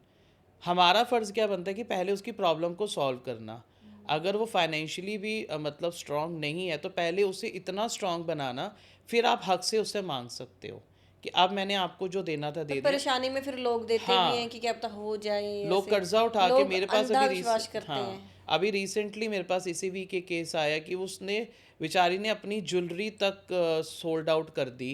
हमारा फ़र्ज़ क्या बनता है कि पहले उसकी प्रॉब्लम को सॉल्व करना। अगर वो फाइनेंशियली भी मतलब स्ट्रांग नहीं है तो पहले उसे इतना स्ट्रांग बनाना, फिर आप हक से उससे मांग सकते हो कि अब मैंने आपको जो देना था पर दे दिया। परेशानी में फिर लोग देते भी हैं हाँ, कि क्या पता हो जाए, लोग ऐसे कर्जा उठा के लोग मेरे पास अंधा विश्वास करते हैं। हाँ, अभी रिसेंटली मेरे पास इसी वीक एक केस आया कि उसने बेचारी ने अपनी ज्वेलरी तक सोल्ड आउट कर दी,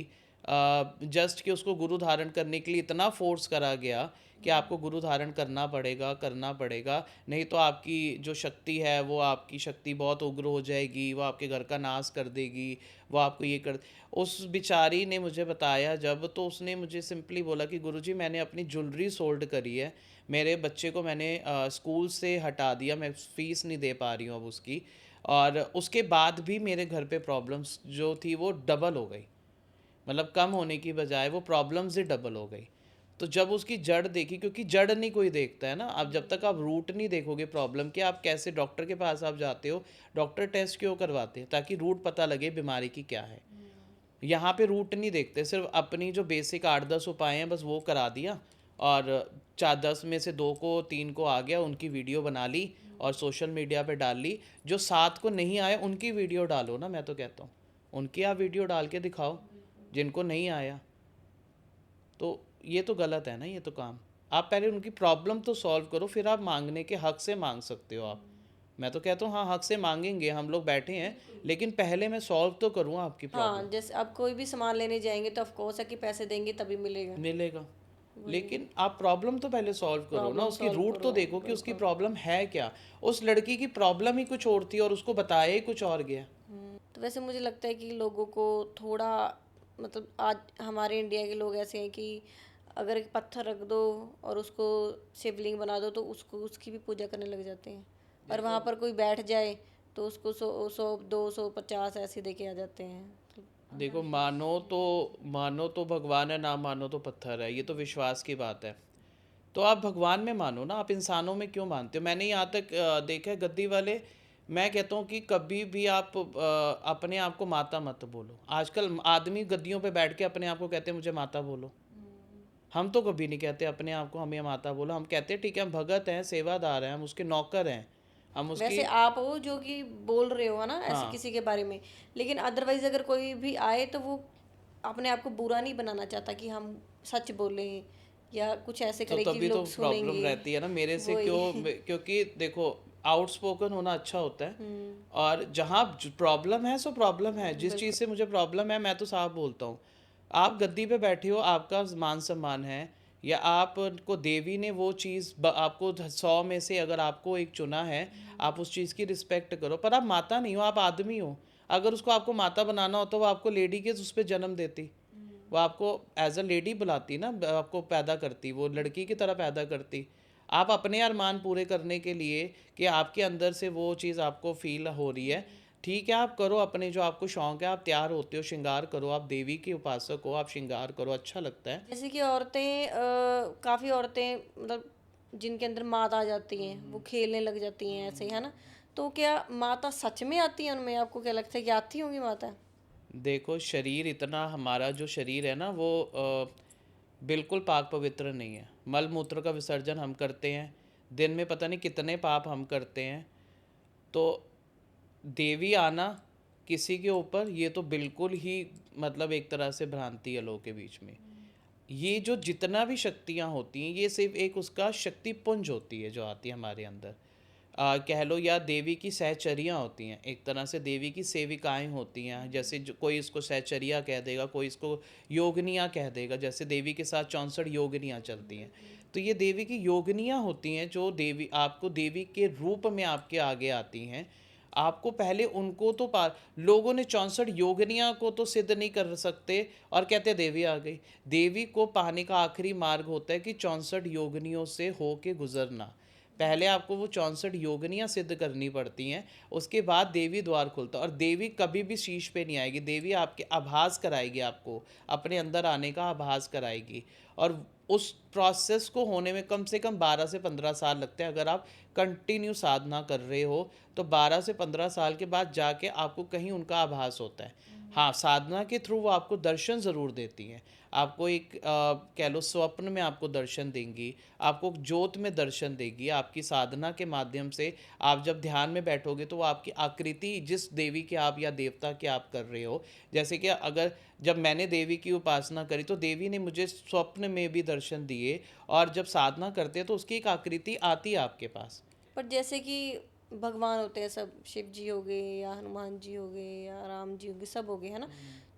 जस्ट कि उसको गुरु धारण करने के लिए इतना फोर्स करा गया कि आपको गुरु धारण करना पड़ेगा, नहीं तो आपकी जो शक्ति है वो आपकी शक्ति बहुत उग्र हो जाएगी, वो आपके घर का नाश कर देगी, वो आपको ये कर। उस बेचारी ने मुझे बताया जब, तो उसने मुझे सिंपली बोला कि गुरुजी मैंने अपनी ज्वेलरी सोल्ड करी है, मेरे बच्चे को मैंने स्कूल से हटा दिया, मैं फ़ीस नहीं दे पा रही हूँ अब उसकी, और उसके बाद भी मेरे घर पे प्रॉब्लम्स जो थी वो डबल हो गई, मतलब कम होने की बजाय वो प्रॉब्लम्स ही डबल हो गई। तो जब उसकी जड़ देखी, क्योंकि जड़ नहीं कोई देखता है ना, अब जब तक आप रूट नहीं देखोगे प्रॉब्लम के, आप कैसे डॉक्टर के पास आप जाते हो, डॉक्टर टेस्ट क्यों करवाते हैं, ताकि रूट पता लगे बीमारी की क्या है। यहाँ पे रूट नहीं देखते, सिर्फ अपनी जो बेसिक 8-10 उपाय हैं बस वो करा दिया, और 4-10 में से 2 को 3 को आ गया, उनकी वीडियो बना ली और सोशल मीडिया पे डाल ली। जो 7 को नहीं आए उनकी वीडियो डालो ना, मैं तो कहता हूँ उनकी आप वीडियो डाल के दिखाओ जिनको नहीं आया। तो ये तो गलत है ना, ये तो काम। आप पहले उनकी प्रॉब्लम तो सॉल्व करो, फिर आप मांगने के हक से मांग सकते हो आप। मैं तो कहता हूँ हाँ, हक से मांगेंगे, हम लोग बैठे हैं, लेकिन पहले मैं सॉल्व तो करूँ आपकी हाँ, प्रॉब्लम। जैसे आप कोई भी सामान लेने जाएंगे तो ऑफ कोर्स है कि पैसे देंगे तभी मिलेगा। मिलेगा, लेकिन आप प्रॉब्लम तो पहले सॉल्व करो ना, प्रॉब्लम उसकी सॉल्व रूट तो करो, देखो कि उसकी बिल्कुल। प्रॉब्लम है क्या। उस लड़की की प्रॉब्लम ही कुछ और थी और उसको बताया ही कुछ और गया। तो वैसे मुझे लगता है कि लोगों को थोड़ा, मतलब आज हमारे इंडिया के लोग ऐसे हैं कि अगर एक पत्थर रख दो और उसको शिवलिंग बना दो तो उसको उसकी भी पूजा करने लग जाते हैं, और वहाँ पर कोई बैठ जाए तो उसको 100 250 ऐसे दे के आ जाते हैं। देखो, मानो तो भगवान है, ना मानो तो पत्थर है, ये तो विश्वास की बात है। तो आप भगवान में मानो ना, आप इंसानों में क्यों मानते हो। मैंने यहाँ तक देखा है गद्दी वाले, मैं कहता हूँ कि कभी भी आप अपने आप को माता मत बोलो। आजकल आदमी गद्दियों पे बैठ के अपने आप को कहते हैं मुझे माता बोलो। हम तो कभी नहीं कहते अपने आप को हमें माता बोलो, हम कहते हैं ठीक है हम भगत हैं, सेवादार हैं, हम उसके नौकर हैं, हम उसकी। वैसे आप हो जो कि बोल रहे हो है ना ऐसे हाँ, किसी के बारे में, लेकिन अदरवाइज अगर कोई भी आए तो वो अपने आप को बुरा नहीं बनाना चाहता कि हम सच बोलें या कुछ ऐसे तो करें कि तभी तो लोग प्रॉब्लम सुनेंगे। रहती है ना मेरे से, वही। क्योंकि देखो आउटस्पोकन होना अच्छा होता है, और जहाँ प्रॉब्लम है सो प्रॉब्लम है, जिस चीज़ बिल्कुल। से मुझे प्रॉब्लम है मैं तो साफ बोलता हूँ। आप गद्दी पे बैठे हो, आपका मान सम्मान है, या आपको देवी ने वो चीज़ आपको 100 में से अगर आपको एक चुना है, आप उस चीज़ की रिस्पेक्ट करो। पर आप माता नहीं हो, आप आदमी हो। अगर उसको आपको माता बनाना होता वो आपको लेडी के उस पर जन्म देती, वो आपको एज अ लेडी बुलाती ना, आपको पैदा करती, वो लड़की की तरह पैदा करती। आप अपने अरमान पूरे करने के लिए कि आपके अंदर से वो चीज़ आपको फील हो रही है, ठीक है आप करो अपने जो आपको शौक़ है, आप तैयार होते हो, श्रृंगार करो, आप देवी के उपासक हो, आप श्रृंगार करो, अच्छा लगता है। जैसे कि औरतें, काफ़ी औरतें मतलब जिनके अंदर माता आ जाती हैं वो खेलने लग जाती हैं ऐसे, है ना? तो क्या माता सच में आती है उनमें? आपको क्या लगता है कि आती होंगी माता? देखो, शरीर इतना, हमारा जो शरीर है ना वो बिल्कुल पाक पवित्र नहीं है। मल मूत्र का विसर्जन हम करते हैं, दिन में पता नहीं कितने पाप हम करते हैं। तो देवी आना किसी के ऊपर, ये तो बिल्कुल ही मतलब एक तरह से भ्रांति है लोगों के बीच में। ये जो जितना भी शक्तियाँ होती हैं ये सिर्फ एक उसका शक्ति पुंज होती है जो आती है हमारे अंदर, कह लो, या देवी की सहचरियाँ होती हैं, एक तरह से देवी की सेविकाएं होती हैं। जैसे जो कोई इसको सहचरिया कह देगा, कोई इसको योगनियाँ कह देगा, जैसे देवी के साथ 64 योगनियाँ चलती हैं। तो ये देवी की योगनियाँ होती हैं जो देवी आपको देवी के रूप में आपके आगे आती हैं। आपको पहले उनको तो लोगों ने 64 योगनियाँ को तो सिद्ध नहीं कर सकते और कहते देवी आ गई। देवी को पाने का आखिरी मार्ग होता है कि 64 योगनियों से हो के गुजरना। पहले आपको वो 64 योगनियाँ सिद्ध करनी पड़ती हैं, उसके बाद देवी द्वार खुलता है। और देवी कभी भी शीश पे नहीं आएगी, देवी आपके आभास कराएगी, आपको अपने अंदर आने का आभास कराएगी। और उस प्रोसेस को होने में कम से कम 12 से 15 साल लगते हैं। अगर आप कंटिन्यू साधना कर रहे हो तो 12 से 15 साल के बाद जाके आपको कहीं उनका आभास होता है। हाँ, साधना के थ्रू वो आपको दर्शन ज़रूर देती हैं। आपको एक कह लो स्वप्न में आपको दर्शन देंगी, आपको ज्योत में दर्शन देगी। आपकी साधना के माध्यम से आप जब ध्यान में बैठोगे तो वो आपकी आकृति, जिस देवी के आप या देवता के आप कर रहे हो, जैसे कि अगर जब मैंने देवी की उपासना करी तो देवी ने मुझे स्वप्न में भी दर्शन दिए, और जब साधना करते हैं तो उसकी एक आकृति आती है आपके पास। पर जैसे कि भगवान होते हैं सब, शिव जी हो गए या हनुमान जी हो गए या राम जी हो गए, सब हो गए, है ना?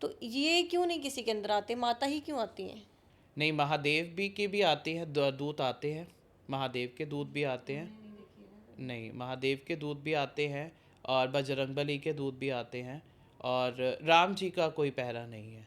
तो ये क्यों नहीं किसी के अंदर आते, माता ही क्यों आती हैं? नहीं, महादेव भी के भी आते हैं, दूत आते हैं, महादेव के दूत भी आते हैं। नहीं, महादेव के दूत भी आते हैं, और बजरंगबली के दूत भी आते हैं, और राम जी का कोई पहरा नहीं है,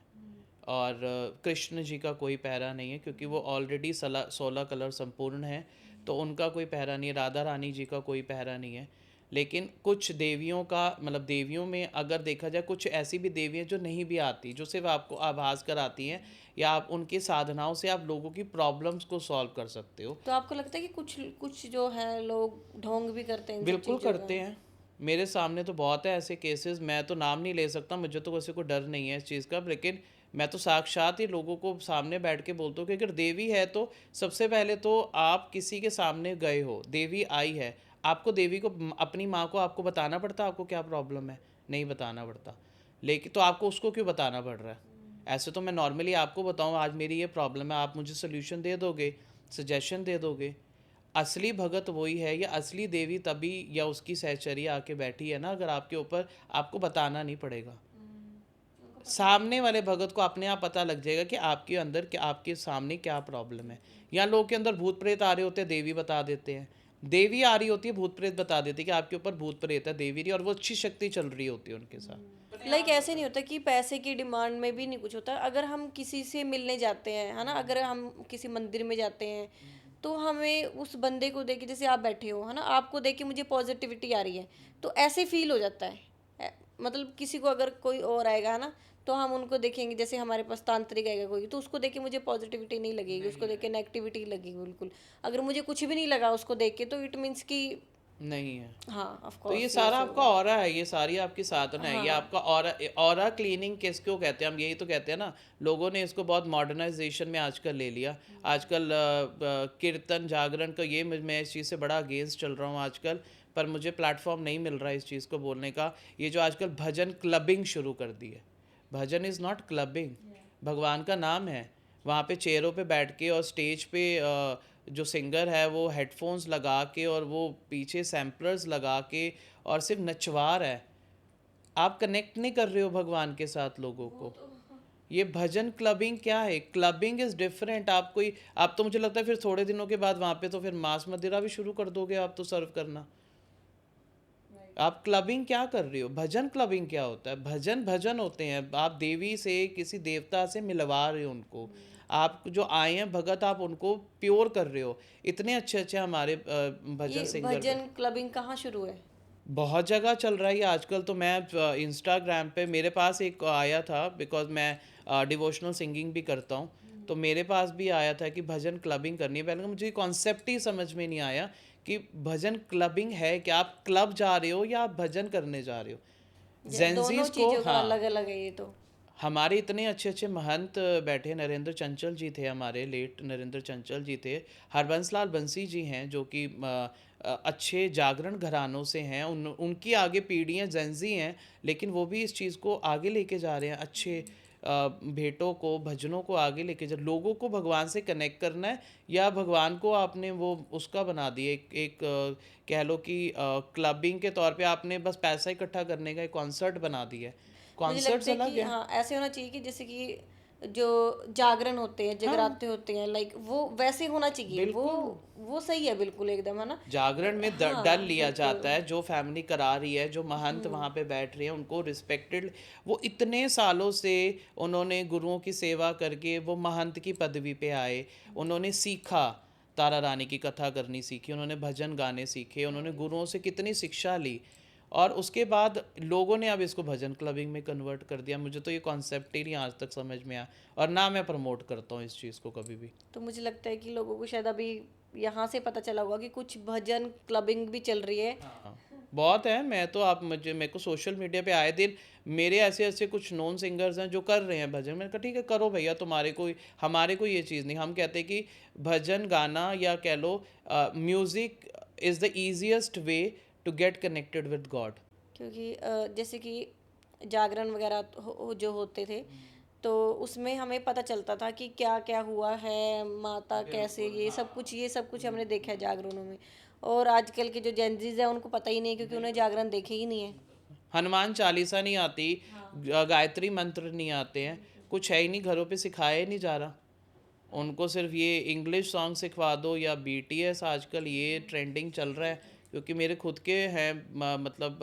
और कृष्ण जी का कोई पहरा नहीं है, क्योंकि वो ऑलरेडी 16 कलर संपूर्ण हैं, तो उनका कोई पहरा नहीं है। राधा रानी जी का कोई पहरा नहीं है। लेकिन कुछ देवियों का, मतलब देवियों में अगर देखा जाए, कुछ ऐसी भी देवी हैं जो नहीं भी आती, जो सिर्फ आपको आभास कर आती हैं, या आप उनकी साधनाओं से आप लोगों की प्रॉब्लम्स को सॉल्व कर सकते हो। तो आपको लगता है कि कुछ कुछ जो है लोग ढोंग भी करते हैं इन सब बिल्कुल चीज़ों करते का? हैं, मेरे सामने तो बहुत है ऐसे केसेस। मैं तो नाम नहीं ले सकता, मुझे तो किसी को डर नहीं है इस चीज़ का, लेकिन मैं तो साक्षात ही लोगों को सामने बैठ के बोलता हूँ कि अगर देवी है तो सबसे पहले तो आप किसी के सामने गए हो, देवी आई है, आपको देवी को, अपनी माँ को आपको बताना पड़ता आपको क्या प्रॉब्लम है? नहीं बताना पड़ता। लेकिन तो आपको उसको क्यों बताना पड़ रहा है? ऐसे तो मैं नॉर्मली आपको बताऊँ आज मेरी ये प्रॉब्लम है, आप मुझे सोल्यूशन दे दोगे, सजेशन दे दोगे। असली भगत वही है, या असली देवी तभी, या उसकी सहचर्या आके बैठी है ना अगर आपके ऊपर, आपको बताना नहीं पड़ेगा। सामने वाले भगत को अपने आप पता लग जाएगा कि आपके अंदर क्या, आपके सामने क्या प्रॉब्लम है। या लोग के अंदर भूत प्रेत आ रहे होते हैं, देवी बता देते हैं। देवी आ रही होती है, भूत प्रेत बता देती है कि आपके ऊपर भूत प्रेत है, देवी रही, और वो अच्छी शक्ति चल रही होती है उनके साथ। लाइक ऐसे नहीं होता कि पैसे की डिमांड में भी नहीं कुछ होता। अगर हम किसी से मिलने जाते हैं, है ना, अगर हम किसी मंदिर में जाते हैं, तो हमें उस बंदे को देख के, जैसे आप बैठे हो, है ना, आपको देख के मुझे पॉजिटिविटी आ रही है, तो ऐसे फील हो जाता है। मतलब किसी को अगर कोई और आएगा, है ना, तो हम उनको देखेंगे, जैसे हमारे पास तांत्रिक आएगा कोई, तो उसको देख के मुझे पॉजिटिविटी नहीं लगेगी, उसको देख के नेगेटिविटी लगेगी बिल्कुल। अगर मुझे कुछ भी नहीं लगा उसको देख के, तो इट मीन्स कि नहीं है। हाँ, ऑफ तो ये कोर्स ये सारा ऐसे आपका होगा। ऑरा है, ये सारी आपकी साधना है, ये आपका ऑरा। ऑरा क्लीनिंग किसको कहते हैं? हम यही तो कहते हैं ना। लोगों ने इसको बहुत मॉडर्नाइजेशन में आजकल ले लिया। आजकल कीर्तन जागरण का, ये मैं इस चीज़ से बड़ा अगेंस्ट चल रहा हूँ आजकल, पर मुझे प्लेटफॉर्म नहीं मिल रहा है इस चीज़ को बोलने का। ये जो आजकल भजन क्लबिंग शुरू कर दी है, भजन इज़ नॉट क्लबिंग, भगवान का नाम है। वहाँ पे चेयरों पे बैठ के, और स्टेज पे जो सिंगर है वो हेडफोन्स लगा के, और वो पीछे सैम्पलर्स लगा के, और सिर्फ नचवा रहा है। आप कनेक्ट नहीं कर रहे हो भगवान के साथ लोगों को। ये भजन क्लबिंग क्या है? Clubbing is different. आप कोई, आप तो मुझे लगता है फिर थोड़े दिनों के बाद वहाँ पे तो फिर मांस मदिरा भी शुरू कर दोगे आप तो सर्व करना। आप क्लबिंग क्या कर रहे हो? भजन क्लबिंग क्या होता है? भजन भजन होते हैं, आप देवी से, किसी देवता से मिलवा रहे हो उनको। आप जो आए हैं भगत, आप उनको प्योर कर रहे हो। इतने अच्छे अच्छे हमारे भजन ये सिंगर भजन क्लबिंग कहाँ शुरू है? बहुत जगह चल रहा है ये आजकल। तो मैं इंस्टाग्राम पे, मेरे पास एक आया था, बिकॉज मैं डिवोशनल सिंगिंग भी करता हूँ, तो मेरे पास भी आया था कि भजन क्लबिंग करनी है। पहले तो मुझे कॉन्सेप्ट ही समझ में नहीं आया कि भजन क्लबिंग है क्या, आप क्लब जा रहे हो या आप भजन करने जा रहे हो। दोनों जेंजीज को, चीज़ों का हाँ, अलग अलग है ये तो। हमारे इतने अच्छे अच्छे महंत बैठे, नरेंद्र चंचल जी थे हमारे, लेट नरेंद्र चंचल जी थे। हरबंस लाल बंसी जी हैं जो कि अच्छे जागरण घरानों से हैं, उनकी आगे पीढ़ियाँ जेंजी हैं, लेकिन वो भी इस चीज़ को आगे लेके जा रहे हैं। अच्छे भेंटों को, भजनों को आगे लेके जा, लोगों को भगवान से कनेक्ट करना है, या भगवान को आपने वो उसका बना दिया, एक कह लो कि क्लबिंग के तौर पे आपने बस पैसा इकट्ठा करने का एक कॉन्सर्ट बना दिया है। मुझे लगता कॉन्सर्ट्स है अलग कि है। हाँ, ऐसे होना चाहिए कि जैसे कि जो जागरण होते हैं, हाँ, जगराते होते हैं, लाइक वो वैसे होना चाहिए। बिल्कुल। वो सही है बिल्कुल एकदम, है ना? जागरण में डर हाँ लिया बिल्कुल। जाता है, जो फैमिली करा रही है, जो महंत वहाँ पे बैठ रहे हैं, उनको रिस्पेक्टेड, वो इतने सालों से उन्होंने गुरुओं की सेवा करके वो महंत की पदवी पे आए। उन्होंने सीखा, तारा रानी की कथा करनी सीखी, उन्होंने भजन गाने सीखे, उन्होंने गुरुओं से कितनी शिक्षा ली, और उसके बाद लोगों ने अब इसको भजन क्लबिंग में कन्वर्ट कर दिया। मुझे तो ये कॉन्सेप्ट ही नहीं आज तक समझ में आया, और ना मैं प्रमोट करता हूँ इस चीज़ को कभी भी। तो मुझे लगता है कि लोगों को शायद अभी यहाँ से पता चला होगा कि कुछ भजन क्लबिंग भी चल रही है। हाँ, बहुत है। मैं तो, आप मुझे, मेरे को सोशल मीडिया पे आए दिन मेरे ऐसे ऐसे कुछ नॉन सिंगर्स हैं जो कर रहे हैं भजन। मैंने कहा ठीक है, करो भैया, तुम्हारे कोई, हमारे कोई ये चीज़ नहीं। हम कहते हैं कि भजन गाना, या कह लो music is the easiest way to get connected with God. क्योंकि जैसे कि जागरण वगैरह जो होते थे, तो उसमें हमें पता चलता था कि क्या क्या हुआ है, माता कैसे, ये सब कुछ हमने देखा है जागरणों में। और आजकल के जो जेनजीज है उनको पता ही नहीं है, क्योंकि उन्हें जागरण देखे ही नहीं है। हनुमान चालीसा नहीं आती, गायत्री मंत्र नहीं आते हैं, कुछ है ही नहीं, घरों पे सिखाया ही नहीं जा रहा। उनको सिर्फ ये इंग्लिश सॉन्ग सिखवा दो या बीटीएस, आजकल ये ट्रेंडिंग चल रहा है। क्योंकि मेरे खुद के हैं मतलब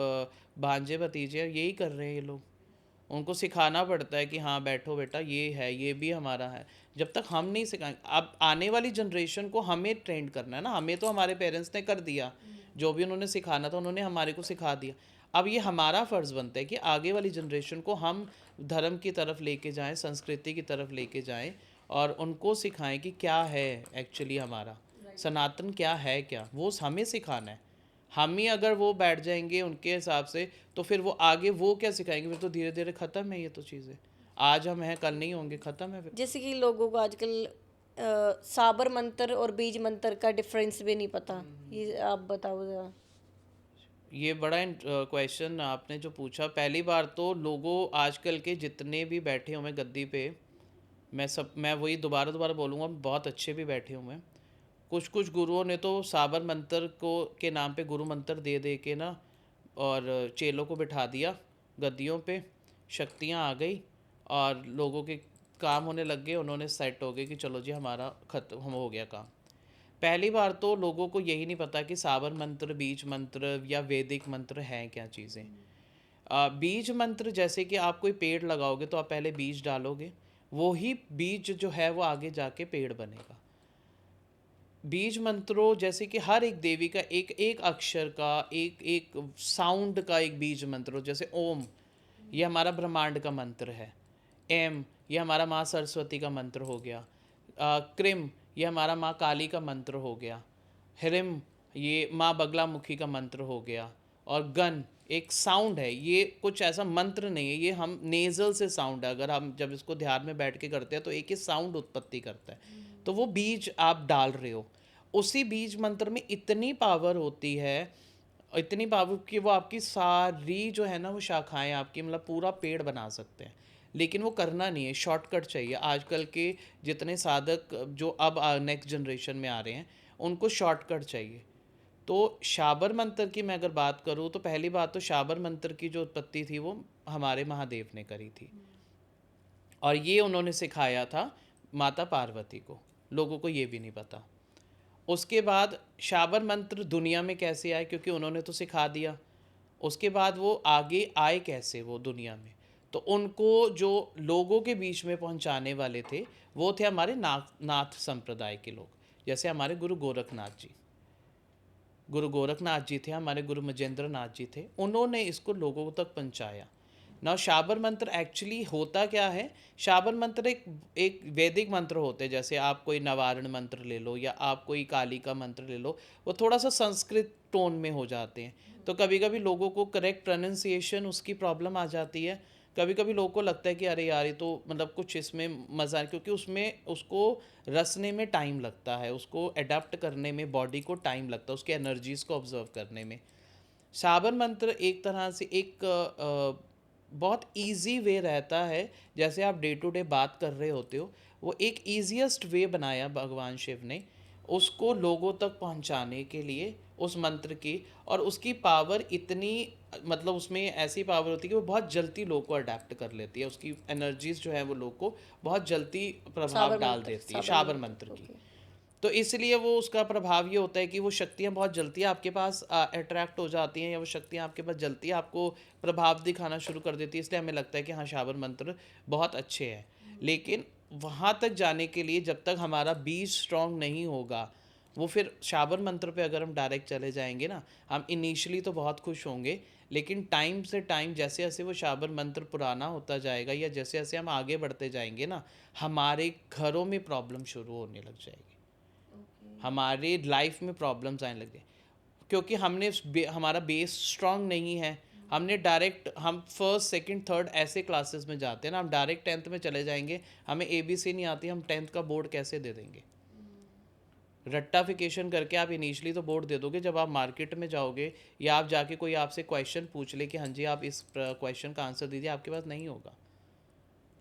भांजे भतीजे हैं, यही कर रहे हैं ये लोग। उनको सिखाना पड़ता है कि हाँ बैठो बेटा, ये है, ये भी हमारा है। जब तक हम नहीं सिखाएंगे, अब आने वाली जनरेशन को हमें ट्रेंड करना है ना। हमें तो हमारे पेरेंट्स ने कर दिया, जो भी उन्होंने सिखाना था उन्होंने हमारे को सिखा दिया। अब ये हमारा फ़र्ज़ बनता है कि आगे वाली जनरेशन को हम धर्म की तरफ लेके जाएं, संस्कृति की तरफ लेके जाएं, और उनको सिखाएं कि क्या है एक्चुअली हमारा सनातन, क्या है, क्या वो हमें सिखाना है। हम ही अगर वो बैठ जाएंगे उनके हिसाब से, तो फिर वो आगे वो क्या सिखाएंगे? फिर तो धीरे धीरे ख़त्म है ये तो चीज़ें। आज हम हैं कल नहीं होंगे, ख़त्म है फिर। जैसे कि लोगों को आजकल साबर मंत्र और बीज मंत्र का डिफरेंस भी नहीं पता। ये आप बताओ जरा। ये बड़ा क्वेश्चन आपने जो पूछा। पहली बार तो लोगों आजकल के जितने भी बैठे हुए हैं गद्दी पे, मैं वही दोबारा दोबारा बोलूँगा, बहुत अच्छे भी बैठे हुए हैं। कुछ कुछ गुरुओं ने तो साबर मंत्र को के नाम पे गुरु मंत्र दे दे के ना, और चेलों को बिठा दिया गद्दियों पे, शक्तियाँ आ गई और लोगों के काम होने लग गए। उन्होंने सेट हो गए कि चलो जी हमारा खत्म हो गया काम। पहली बार तो लोगों को यही नहीं पता कि साबर मंत्र, बीज मंत्र या वैदिक मंत्र हैं क्या चीज़ें। बीज मंत्र जैसे कि आप कोई पेड़ लगाओगे तो आप पहले बीज डालोगे, वो ही बीज जो है वो आगे जाके पेड़ बनेगा। बीज मंत्रों जैसे कि हर एक देवी का एक एक अक्षर का, एक एक साउंड का एक बीज मंत्र हो। जैसे ओम, ये हमारा ब्रह्मांड का मंत्र है। एम, ये हमारा माँ सरस्वती का मंत्र हो गया। क्रिम, ये हमारा माँ काली का मंत्र हो गया। ह्रीम, ये माँ बगलामुखी का मंत्र हो गया। और गन एक साउंड है, ये कुछ ऐसा मंत्र नहीं है, ये हम नेज़ल से साउंड है। अगर हम जब इसको ध्यान में बैठ के करते हैं तो एक ही साउंड उत्पत्ति करता है। तो वो बीज आप डाल रहे हो, उसी बीज मंत्र में इतनी पावर होती है, इतनी पावर कि वो आपकी सारी जो है ना वो शाखाएं आपकी मतलब पूरा पेड़ बना सकते हैं। लेकिन वो करना नहीं है, शॉर्टकट चाहिए। आजकल के जितने साधक जो अब नेक्स्ट जनरेशन में आ रहे हैं, उनको शॉर्टकट चाहिए। तो शाबर मंत्र की मैं अगर बात करूँ तो पहली बात तो शाबर मंत्र की जो उत्पत्ति थी वो हमारे महादेव ने करी थी, और ये उन्होंने सिखाया था माता पार्वती को। लोगों को ये भी नहीं पता। उसके बाद शाबर मंत्र दुनिया में कैसे आए, क्योंकि उन्होंने तो सिखा दिया। उसके बाद वो आगे आए कैसे वो दुनिया में, तो उनको जो लोगों के बीच में पहुंचाने वाले थे वो थे हमारे नाथ संप्रदाय के लोग। जैसे हमारे गुरु गोरखनाथ जी, गुरु गोरखनाथ जी थे, हमारे गुरु मजेंद्र नाथ जी थे, उन्होंने इसको लोगों तक पहुंचाया ना। शाबर मंत्र एक्चुअली होता क्या है? शाबर मंत्र एक वैदिक मंत्र होते हैं। जैसे आप कोई नवारण मंत्र ले लो या आप कोई काली का मंत्र ले लो, वो थोड़ा सा संस्कृत टोन में हो जाते हैं। तो कभी कभी लोगों को करेक्ट प्रोनाउंसिएशन उसकी प्रॉब्लम आ जाती है। कभी कभी लोगों को लगता है कि अरे यार ये तो मतलब कुछ इसमें मज़ा है, क्योंकि उसमें उसको रसने में टाइम लगता है, उसको अडेप्ट करने में बॉडी को टाइम लगता है, उसके एनर्जीज़ को ऑब्जर्व करने में। शाबर मंत्र एक तरह से एक बहुत इजी वे रहता है। जैसे आप डे टू डे बात कर रहे होते हो, वो एक ईजीएस्ट वे बनाया भगवान शिव ने उसको लोगों तक पहुंचाने के लिए, उस मंत्र की। और उसकी पावर इतनी, मतलब उसमें ऐसी पावर होती है कि वो बहुत जल्दी लोग को अडेप्ट कर लेती है। उसकी एनर्जीज जो है वो लोग को बहुत जल्दी प्रभाव डाल देती है शाबर मंत्र की। तो इसलिए वो उसका प्रभाव ये होता है कि वो शक्तियाँ बहुत जल्दी आपके पास अट्रैक्ट हो जाती हैं, या वो शक्तियाँ आपके पास जल्दी आपको प्रभाव दिखाना शुरू कर देती है। इसलिए हमें लगता है कि हाँ शाबर मंत्र बहुत अच्छे हैं। लेकिन वहाँ तक जाने के लिए जब तक हमारा बीज स्ट्रांग नहीं होगा, वो फिर शाबर मंत्र पे अगर हम डायरेक्ट चले जाएंगे ना, हम इनिशियली तो बहुत खुश होंगे, लेकिन टाइम से टाइम जैसे जैसे वो शाबर मंत्र पुराना होता जाएगा या जैसे जैसे हम आगे बढ़ते जाएंगे ना, हमारे घरों में प्रॉब्लम शुरू होने लग जाएगी। हमारे लाइफ में प्रॉब्लम्स आने लगे, क्योंकि हमारा बेस स्ट्रांग नहीं है। हमने डायरेक्ट, हम फर्स्ट सेकंड थर्ड ऐसे क्लासेस में जाते हैं ना, हम डायरेक्ट 10th में चले जाएंगे, हमें ABC नहीं आती, हम 10th का बोर्ड कैसे दे देंगे? रट्टाफिकेशन करके आप इनिशियली तो बोर्ड दे दोगे, जब आप मार्केट में जाओगे या आप जाके कोई आपसे क्वेश्चन पूछ ले कि हाँ जी आप इस क्वेश्चन का आंसर दीजिए, आपके पास नहीं होगा।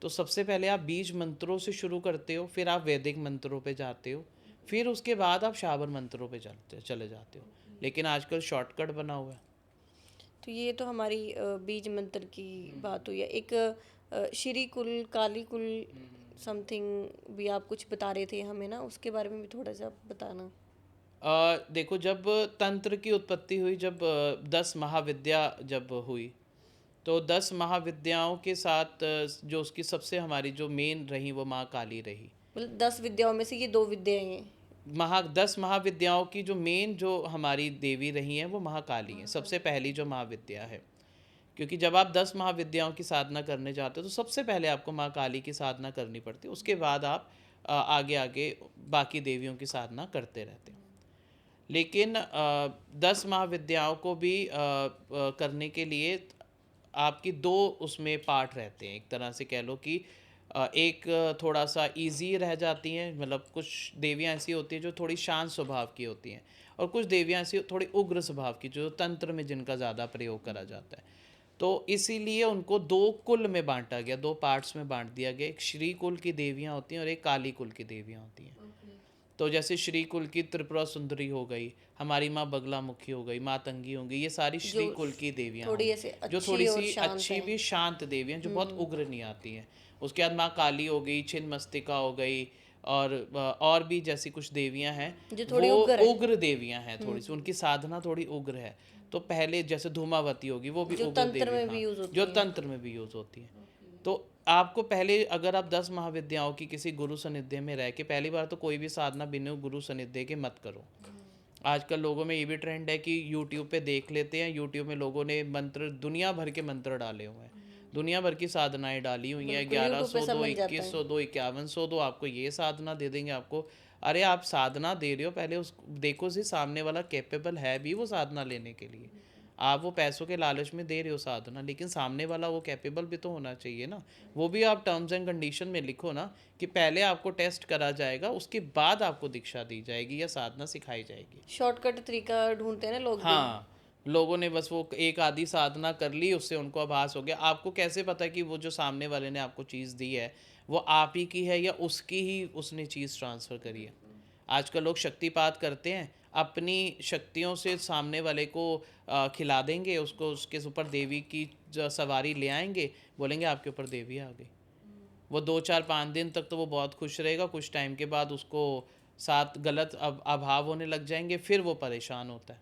तो सबसे पहले आप बीज मंत्रों से शुरू करते हो, फिर आप वैदिक मंत्रों पे जाते हो, फिर उसके बाद आप शाबर मंत्रों पे चले जाते हो। लेकिन आजकल शॉर्टकट बना हुआ है। तो ये तो हमारी बीज मंत्र की बात हुई है। एक श्री कुल, काली कुल, समथिंग भी आप कुछ बता रहे थे हमें ना, उसके बारे में भी थोड़ा सा बताना। देखो, जब तंत्र की उत्पत्ति हुई, जब 10 महाविद्या जब हुई, तो 10 महाविद्याओं के साथ जो उसकी सबसे हमारी जो मेन रही वो माँ काली रही। मतलब 10 विद्याओं में से ये 2 विद्याएं हैं। 10 महाविद्याओं की जो मेन जो हमारी देवी रही हैं वो महाकाली हैं, सबसे पहली जो महाविद्या है। क्योंकि जब आप 10 महाविद्याओं की साधना करने जाते हो तो सबसे पहले आपको माँ काली की साधना करनी पड़ती है, उसके बाद आप आगे आगे बाकी देवियों की साधना करते रहते हैं। लेकिन 10 महाविद्याओं को भी करने के लिए आपकी 2 उसमें पार्ट रहते हैं। एक तरह से कह लो कि एक थोड़ा सा इजी रह जाती हैं, मतलब कुछ देवियाँ ऐसी होती हैं जो थोड़ी शांत स्वभाव की होती हैं, और कुछ देवियाँ ऐसी थोड़ी उग्र स्वभाव की जो तंत्र में जिनका ज़्यादा प्रयोग करा जाता है। तो इसीलिए उनको 2 कुल में बांटा गया, 2 पार्ट्स में बांट दिया गया। एक श्री कुल की देवियाँ होती हैं और एक काली कुल की देवियाँ होती हैं। तो जैसे श्री कुल की त्रिपुरा सुंदरी हो गई, हमारी माँ बगला मुखी हो गई, माँ तंगी हो गई, ये सारी श्री कुल की देवियाँ थोड़ी होंगी, ऐसे जो अच्छी थोड़ी और सी शांत अच्छी हैं। भी शांत देवियाँ, जो बहुत उग्र नहीं आती हैं। उसके बाद माँ काली हो गई, छिन्नमस्तिका हो गई, और भी जैसी कुछ देवियाँ हैं जो थोड़ी वो उग्र है। उग्र देवियाँ हैं, थोड़ी सी उनकी साधना थोड़ी उग्र है। तो पहले जैसे धूमावती होगी, वो भी जो उग्र तंत्र देवी, में हाँ, भी यूज होती जो हैं। तंत्र में भी यूज होती है। तो आपको पहले, अगर आप 10 महाविद्याओं की किसी गुरु सानिध्य में रह के, पहली बार तो कोई भी साधना बिना गुरु सानिध्य के मत करो। आजकल लोगों में ये भी ट्रेंड है कि यूट्यूब पे देख लेते हैं, यूट्यूब में लोगों ने मंत्र, दुनिया भर के मंत्र डाले हुए हैं, दुनिया भर की साधनाएं डाली हुई हैं, बिल्कुल यूट्यूब पे 1100 सब दो, मिल जाता है। 2100 दो, 5100 दो, आपको ये साधना दे देंगे आपको। अरे आप साधना दे रहे हो, पहले उस देखो से सामने वाला कैपेबल है भी वो साधना लेने के लिए। आप वो पैसों के लालच में दे रहे हो साधना, लेकिन सामने वाला वो कैपेबल भी तो होना चाहिए ना। वो भी आप टर्म्स एंड कंडीशन में लिखो ना, कि पहले आपको टेस्ट करा जाएगा, उसके बाद आपको दीक्षा दी जाएगी या साधना सिखाई जाएगी। शॉर्टकट तरीका ढूंढते हैं ना लोग भी। हाँ, लोगों ने बस वो एक आधी साधना कर ली, उससे उनको आभास हो गया। आपको कैसे पता कि वो जो सामने वाले ने आपको चीज़ दी है वो आप ही की है या उसकी ही उसने चीज़ ट्रांसफ़र करी है। आजकल लोग शक्तिपात करते हैं, अपनी शक्तियों से सामने वाले को खिला देंगे, उसको उसके ऊपर देवी की सवारी ले आएंगे, बोलेंगे आपके ऊपर देवी आ गई। वो 2 4 5 दिन तक तो वो बहुत खुश रहेगा, कुछ टाइम के बाद उसको साथ गलत अभाव होने लग जाएंगे, फिर वो परेशान होता है।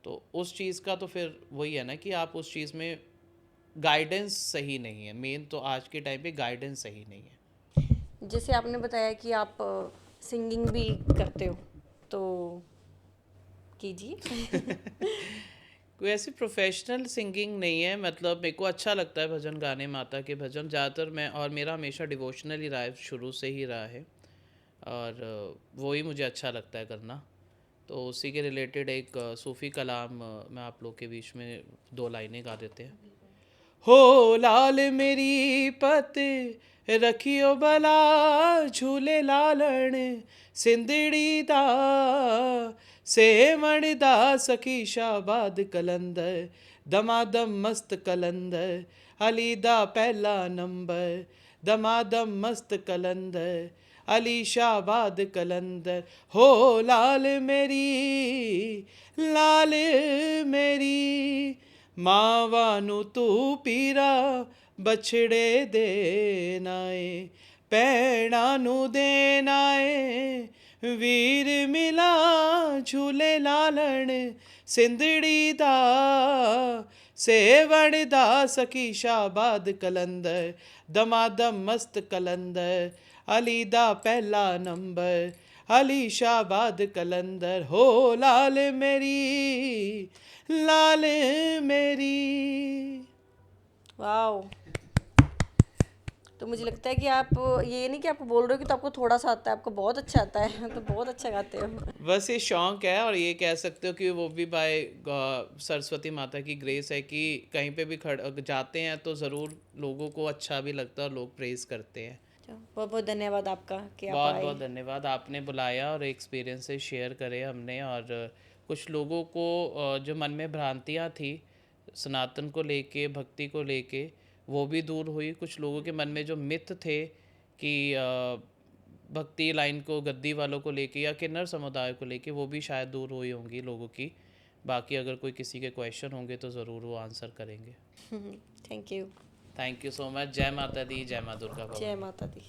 तो उस चीज़ का तो फिर वही है ना कि आप उस चीज़ में गाइडेंस सही नहीं है। मेन तो आज के टाइम पे गाइडेंस सही नहीं है। जैसे आपने बताया कि आप सिंगिंग भी करते हो, तो कीजिए। कोई ऐसी प्रोफेशनल सिंगिंग नहीं है, मतलब मेरे को अच्छा लगता है भजन गाने, माता के भजन ज़्यादातर मैं, और मेरा हमेशा डिवोशनल ही रहा है, शुरू से ही रहा है, और वो ही मुझे अच्छा लगता है करना। तो उसी के रिलेटेड एक सूफ़ी कलाम मैं आप लोग के बीच में 2 लाइनें गा देते हैं। हो लाल मेरी पत रखियो भला, झूले लालण सिंधड़ी दा, सेवण दा सखी शाबाद कलंदर, दमादम मस्त कलंदर, अली दा पहला नंबर, दमादम मस्त कलंदर, अली शाबाद कलंदर। हो लाल मेरी मावा नू तू पीरा, बछड़े देना ए भैणा नू देना ए, वीर मिला झूले लालण सिंधड़ी दा, सेवण दा सखी शाबाद कलंदर, दमादम मस्त कलंदर, अली दा पहला नंबर, अली शाबाद कलंदर। हो लाल मेरी वाओ। तो मुझे लगता है कि आप, ये नहीं कि आप बोल रहे हो कि तो आपको थोड़ा सा आता है, आपको बहुत अच्छा आता है। तो बहुत अच्छा गाते हो। बस ये शौक है, और ये कह सकते हो कि वो भी बाय सरस्वती माता की ग्रेस है कि कहीं पे भी जाते हैं तो ज़रूर लोगों को अच्छा भी लगता है और लोग प्रेज करते हैं। बहुत बहुत धन्यवाद आपका कि आप बहुत आए। बहुत धन्यवाद, आपने बुलाया और एक्सपीरियंसेस शेयर करे हमने, और कुछ लोगों को जो मन में भ्रांतियाँ थी सनातन को लेके, भक्ति को लेके, वो भी दूर हुई। कुछ लोगों के मन में जो मिथ थे कि भक्ति लाइन को गद्दी वालों को लेके या किन्नर समुदाय को लेके, वो भी शायद दूर हुई होंगी लोगों की। बाकी अगर कोई किसी के क्वेश्चन होंगे तो ज़रूर वो आंसर करेंगे। Thank you. Thank you so much. जय माता दी, जय माँ दुर्गा जय भवानी। माता दी।